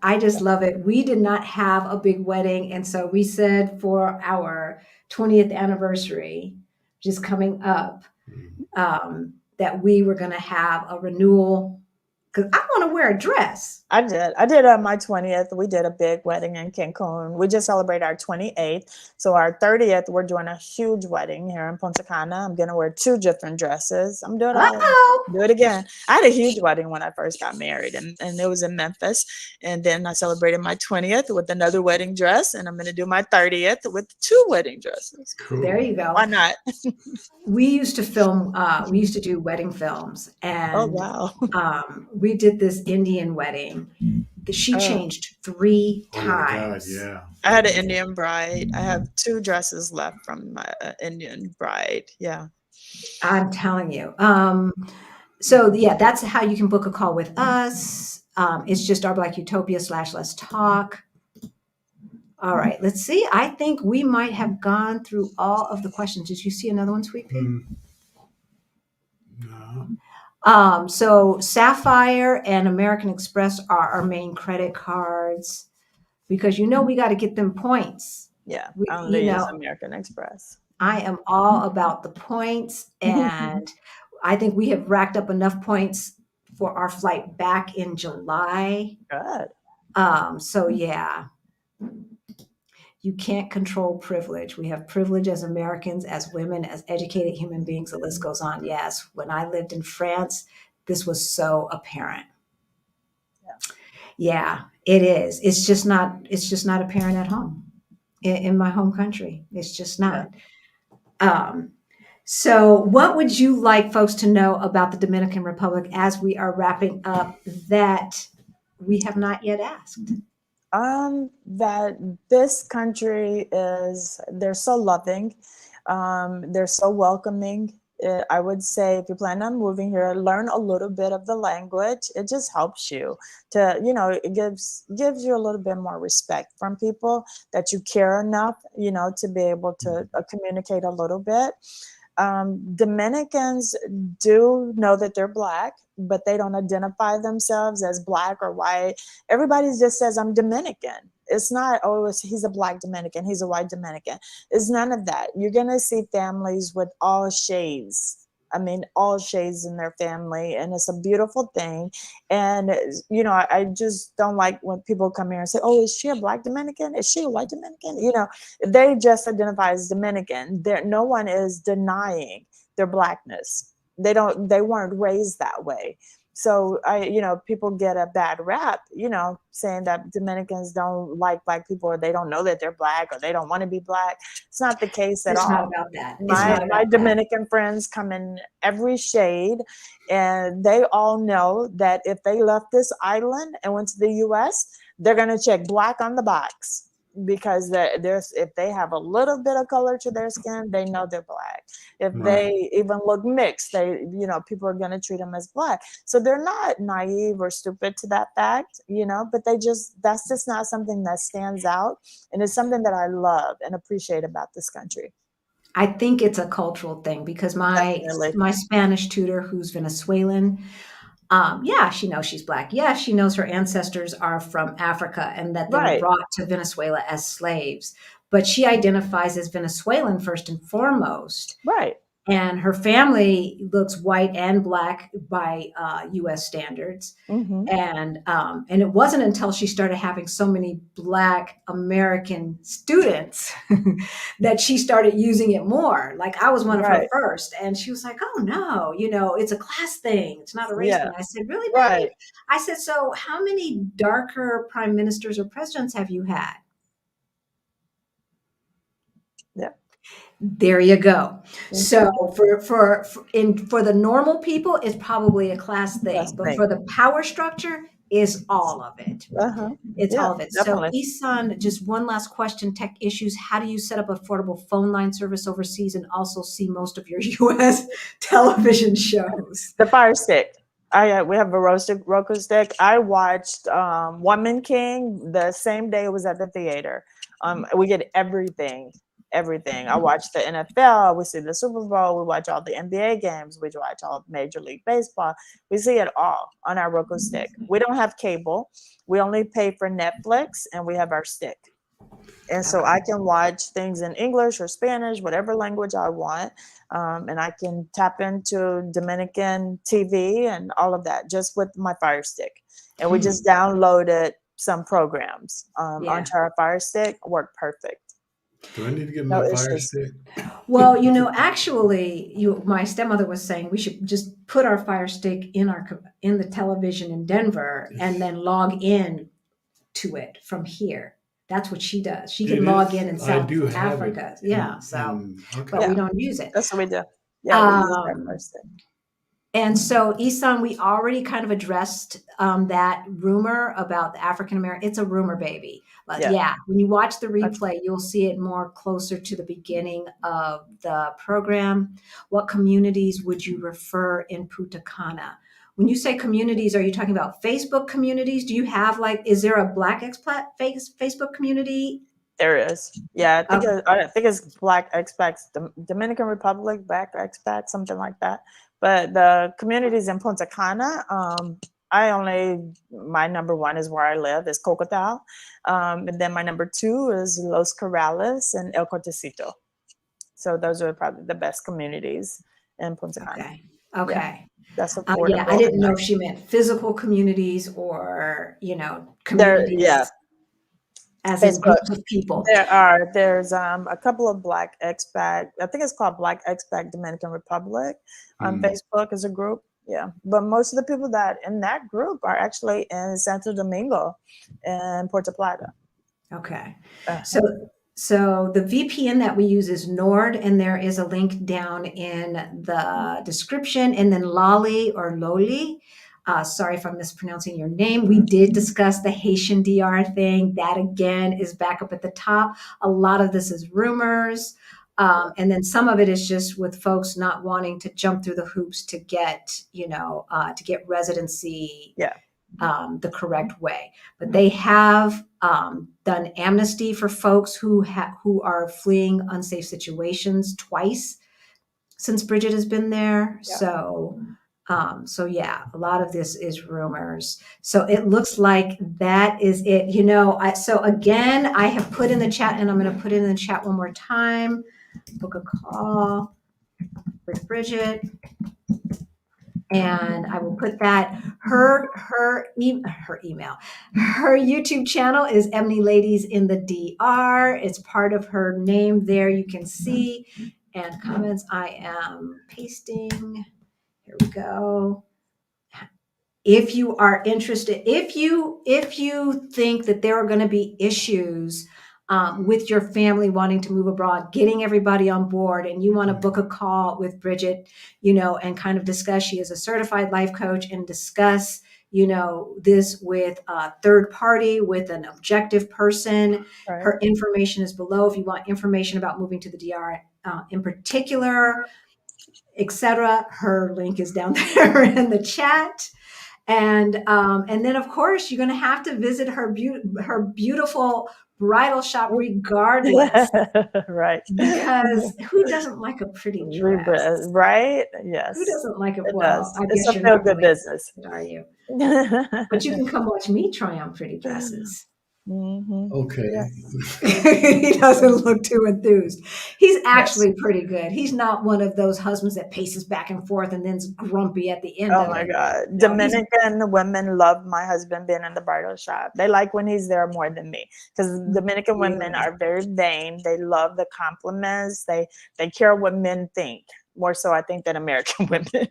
I just love it. We did not have a big wedding. And so we said for our 20th anniversary, just coming up, that we were going to have a renewal Because I want to wear a dress. I did. I did on my 20th. We did a big wedding in Cancun. We just celebrated our 28th. So our 30th, we're doing a huge wedding here in Punta Cana. I'm going to wear 2 different dresses. I'm doing all Uh-oh. do it again. I had a huge wedding when I first got married, and it was in Memphis. And then I celebrated my 20th with another wedding dress, and I'm going to do my 30th with 2 wedding dresses. Cool. There you go. Why not? We used to film, we used to do wedding films, Oh, and wow. we did this Indian wedding. She changed 3 Oh my God, times. yeah. I had an Indian bride. I have 2 dresses left from my Indian bride. Yeah. I'm telling you. So yeah, that's how you can book a call with us. It's just our Black Utopia / Let's Talk. All right, let's see. I think we might have gone through all of the questions. Did you see another one, Sweet Pea? No. So Sapphire and American Express are our main credit cards because we got to get them points. Yeah. We, I only you use know, American Express. I am all about the points, and I think we have racked up enough points for our flight back in July. Good. So yeah, you can't control privilege. We have privilege as Americans, as women, as educated human beings. The list goes on. Yes, when I lived in France, this was so apparent. Yeah, it is. It's just not. It's just not apparent at home, in my home country. It's just not. So, what would you like folks to know about the Dominican Republic as we are wrapping up that we have not yet asked? That this country they're so loving. They're so welcoming. I would say if you plan on moving here, learn a little bit of the language. It just helps you to, it gives you a little bit more respect from people that you care enough, to be able to communicate a little bit. Dominicans do know that they're Black, but they don't identify themselves as Black or white. Everybody just says, I'm Dominican. It's not, he's a Black Dominican, he's a white Dominican. It's none of that. You're going to see families with all shades. I mean, all shades in their family, and it's a beautiful thing. And, I just don't like when people come here and say, oh, is she a Black Dominican? Is she a white Dominican? They just identify as Dominican. No one is denying their Blackness. They weren't raised that way. So people get a bad rap, saying that Dominicans don't like Black people, or they don't know that they're Black, or they don't want to be Black. It's not the case at all. It's not about that. My Dominican friends come in every shade, and they all know that if they left this island and went to the US, they're going to check Black on the box, because if they have a little bit of color to their skin, they know they're Black. If they even look mixed, people are going to treat them as Black. So they're not naive or stupid to that fact, but that's just not something that stands out. And it's something that I love and appreciate about this country. I think it's a cultural thing because my Spanish tutor, who's Venezuelan, she knows she's Black. Yeah, she knows her ancestors are from Africa and that they were brought to Venezuela as slaves. But she identifies as Venezuelan first and foremost. Right. And her family looks white and Black by U.S. standards. Mm-hmm. And it wasn't until she started having so many Black American students that she started using it more. Like I was one of her first, and she was like, "Oh no, it's a class thing. It's not a race thing." I said, "Really, baby?" I said, "So how many darker prime ministers or presidents have you had?" Yeah. There you go. So for the normal people, it's probably a class thing, but for the power structure, is all of it. It's all of it. Definitely. So Isan, just one last question: tech issues. How do you set up affordable phone line service overseas and also see most of your U.S. television shows? The Fire Stick. We have a Roku stick. I watched Woman King the same day it was at the theater. We get everything. I watch the NFL, we see the Super Bowl, we watch all the NBA games, we watch all Major League Baseball. We see it all on our Roku stick. We don't have cable. We only pay for Netflix, and we have our stick. And so I can watch things in English or Spanish, whatever language I want. And I can tap into Dominican TV and all of that just with my Fire Stick. And we just downloaded some programs onto our Fire Stick. Worked perfect. Do I need to get No my Fire issues. Stick? Well, actually, my stepmother was saying we should just put our Fire Stick in the television in Denver and then log in to it from here. That's what she does. She can log in I South do have it. Africa. Yeah. So, Okay. but we don't use it. That's what we do. Yeah, we use our Fire Um, Stick. And so, Isan, we already kind of addressed that rumor about the African American. It's a rumor, baby. But yeah, when you watch the replay, you'll see it more closer to the beginning of the program. What communities would you refer in Punta Cana? When you say communities, are you talking about Facebook communities? Do you have is there a Black expat Facebook community? There is. Yeah, I think it's Black Expats, Dominican Republic, Black Expats, something like that. But the communities in Punta Cana, my number one is where I live, is Cocotal. And then my number two is Los Corrales and El Cortecito. So those are probably the best communities in Punta Cana. Okay. Yeah, that's affordable. Yeah, I didn't know if she meant physical communities or, communities. Yeah. As in groups of people. There's a couple of Black Expat. I think it's called Black Expat Dominican Republic on Facebook as a group. Yeah, but most of the people that in that group are actually in Santo Domingo and Puerto Plata. Okay, so the VPN that we use is Nord, and there is a link down in the description, and then Lolly or Loli. Sorry if I'm mispronouncing your name. We did discuss the Haitian DR thing. That again is back up at the top. A lot of this is rumors. And then some of it is just with folks not wanting to jump through the hoops to get, to get residency the correct way. But they have done amnesty for folks who are fleeing unsafe situations twice since Bridget has been there. Yeah. So yeah, a lot of this is rumors. So it looks like that is it. So again, I have put in the chat, and I'm going to put it in the chat one more time. Book a call with Bridget, and I will put that her email, her YouTube channel is Ebony Ladies in the DR. It's part of her name there. You can see, and comments I am pasting. Here we go. If you are interested, if you think that there are going to be issues with your family wanting to move abroad, getting everybody on board, and you want to book a call with Bridget, and kind of discuss, she is a certified life coach, and discuss, this with a third party, with an objective person. Right. Her information is below. If you want information about moving to the DR in particular, etc., her link is down there in the chat. And then, of course, you're going to have to visit her beautiful bridal shop regardless. Right. Because who doesn't like a pretty dress? Right? Yes. Who doesn't like it? Well, it's a feel good business. Are you? But you can come watch me try on pretty dresses. Mm-hmm. Okay. Yes. He doesn't look too enthused. He's actually pretty good. He's not one of those husbands that paces back and forth and then's grumpy at the end. Oh my God. No, Dominican women love my husband being in the bridal shop. They like when he's there more than me, because Dominican women are very vain. They love the compliments. They care what men think. More so, I think, than American women.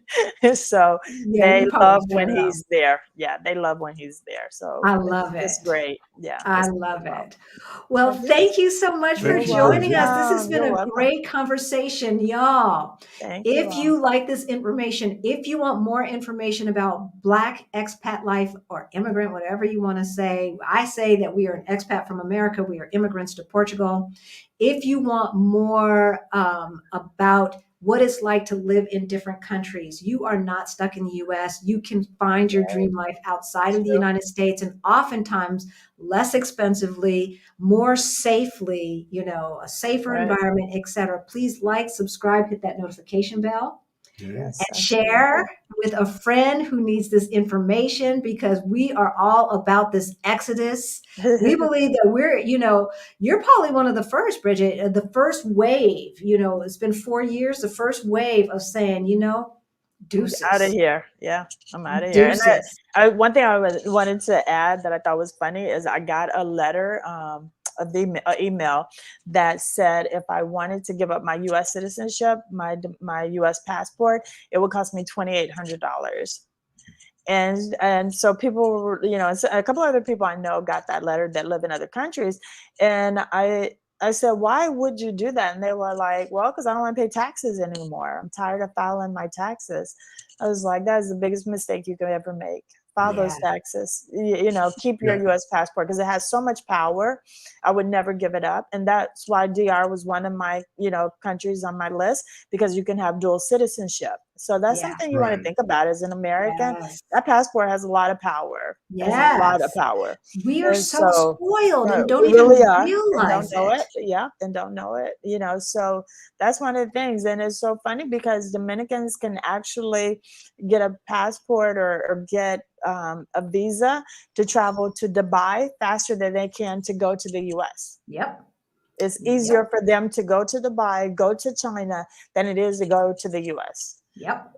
So they love when he's there. Yeah, they love when he's there. So I love it. It's great. Yeah, I love it. Well, thank you so much for joining us. This has been a great conversation, y'all. If you like this information, if you want more information about Black expat life or immigrant, whatever you want to say, I say that we are an expat from America. We are immigrants to Portugal. If you want more about what it's like to live in different countries, you are not stuck in the U.S. You can find your dream life outside of the United States, and oftentimes less expensively, more safely, a safer environment, etc. Please like, subscribe, hit that notification bell. Yeah. Yes, And share with a friend who needs this information, because we are all about this exodus. We believe that you're probably one of the first, Bridget, the first wave. It's been 4 years, the first wave of saying, I'm out of deuces, here. Yeah, I'm out of here. And deuces. one thing wanted to add that I thought was funny is I got a letter, a email that said if I wanted to give up my U.S. citizenship, my U.S. passport, it would cost me $2,800. And so people were, a couple other people I know got that letter that live in other countries, and I said, why would you do that? And they were like, well, because I don't want to pay taxes anymore. I'm tired of filing my taxes. I was like, that is the biggest mistake you could ever make. File Yeah. those taxes. Keep your Yeah. U.S. passport because it has so much power. I would never give it up, and that's why DR was one of my countries on my list, because you can have dual citizenship. So that's Yeah. something you want to Right. think about as an American. Yes. That passport has a lot of power. Has a lot of Yes. power. We are And so so spoiled and don't we even really are, and don't realize know it. it. Yeah, and don't know it. So that's one of the things. And it's so funny because Dominicans can actually get a passport or get a visa to travel to Dubai faster than they can to go to the US. Yep. It's Yep. easier for them to go to Dubai, go to China, than it is to go to the US. Yep.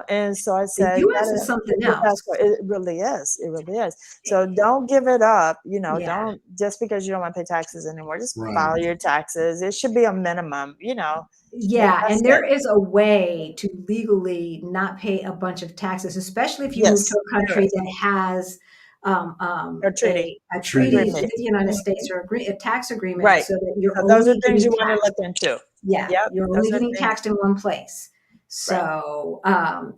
And so I The said, US is something else. it really is. It really is. So don't give it up. Yeah. Don't, just because you don't want to pay taxes anymore, just Right. file your taxes. It should be a minimum, Yeah, that's and there it. is a way to legally not pay a bunch of taxes, especially if you move to Yes, a there country is. that has A treaty, a treaty with agreement. the United Mhm. States, or a tax agreement, Right. so that you're So those are only things getting you want to taxed. look into. Yeah, Yep. you're Those only are getting things. taxed in one place. Right. So,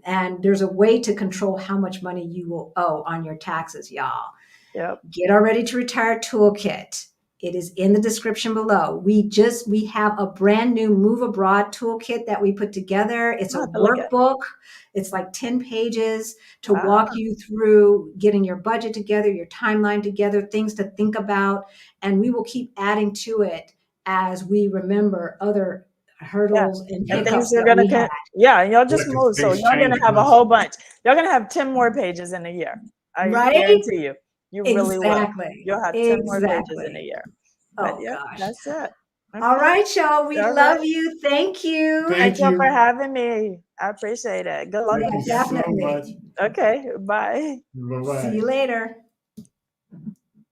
and there's a way to control how much money you will owe on your taxes, y'all. Yep. Get our Ready to Retire toolkit. It is in the description below. We have a brand new Move Abroad toolkit that we put together. It's I'll a have to look at. workbook. It's like 10 pages to Ah, walk you through getting your budget together, your timeline together, things to think about. And we will keep adding to it as we remember other yeah. hurdles and And Yeah. things hiccups are that we had. and y'all just Because move. So things y'all gonna change have a whole constantly. bunch. Y'all gonna have 10 more pages in a year. I Right? guarantee you. You really will. Exactly. You'll have 10 more pages in a Exactly. year. But Oh, yeah, gosh. that's it. All Okay. right, y'all. We All love right. you. Thank you. Thank Thank you for you. having me. I appreciate it. Good luck Yeah, Thank with you that. so much. definitely. Okay. Bye. See Bye-bye. you later.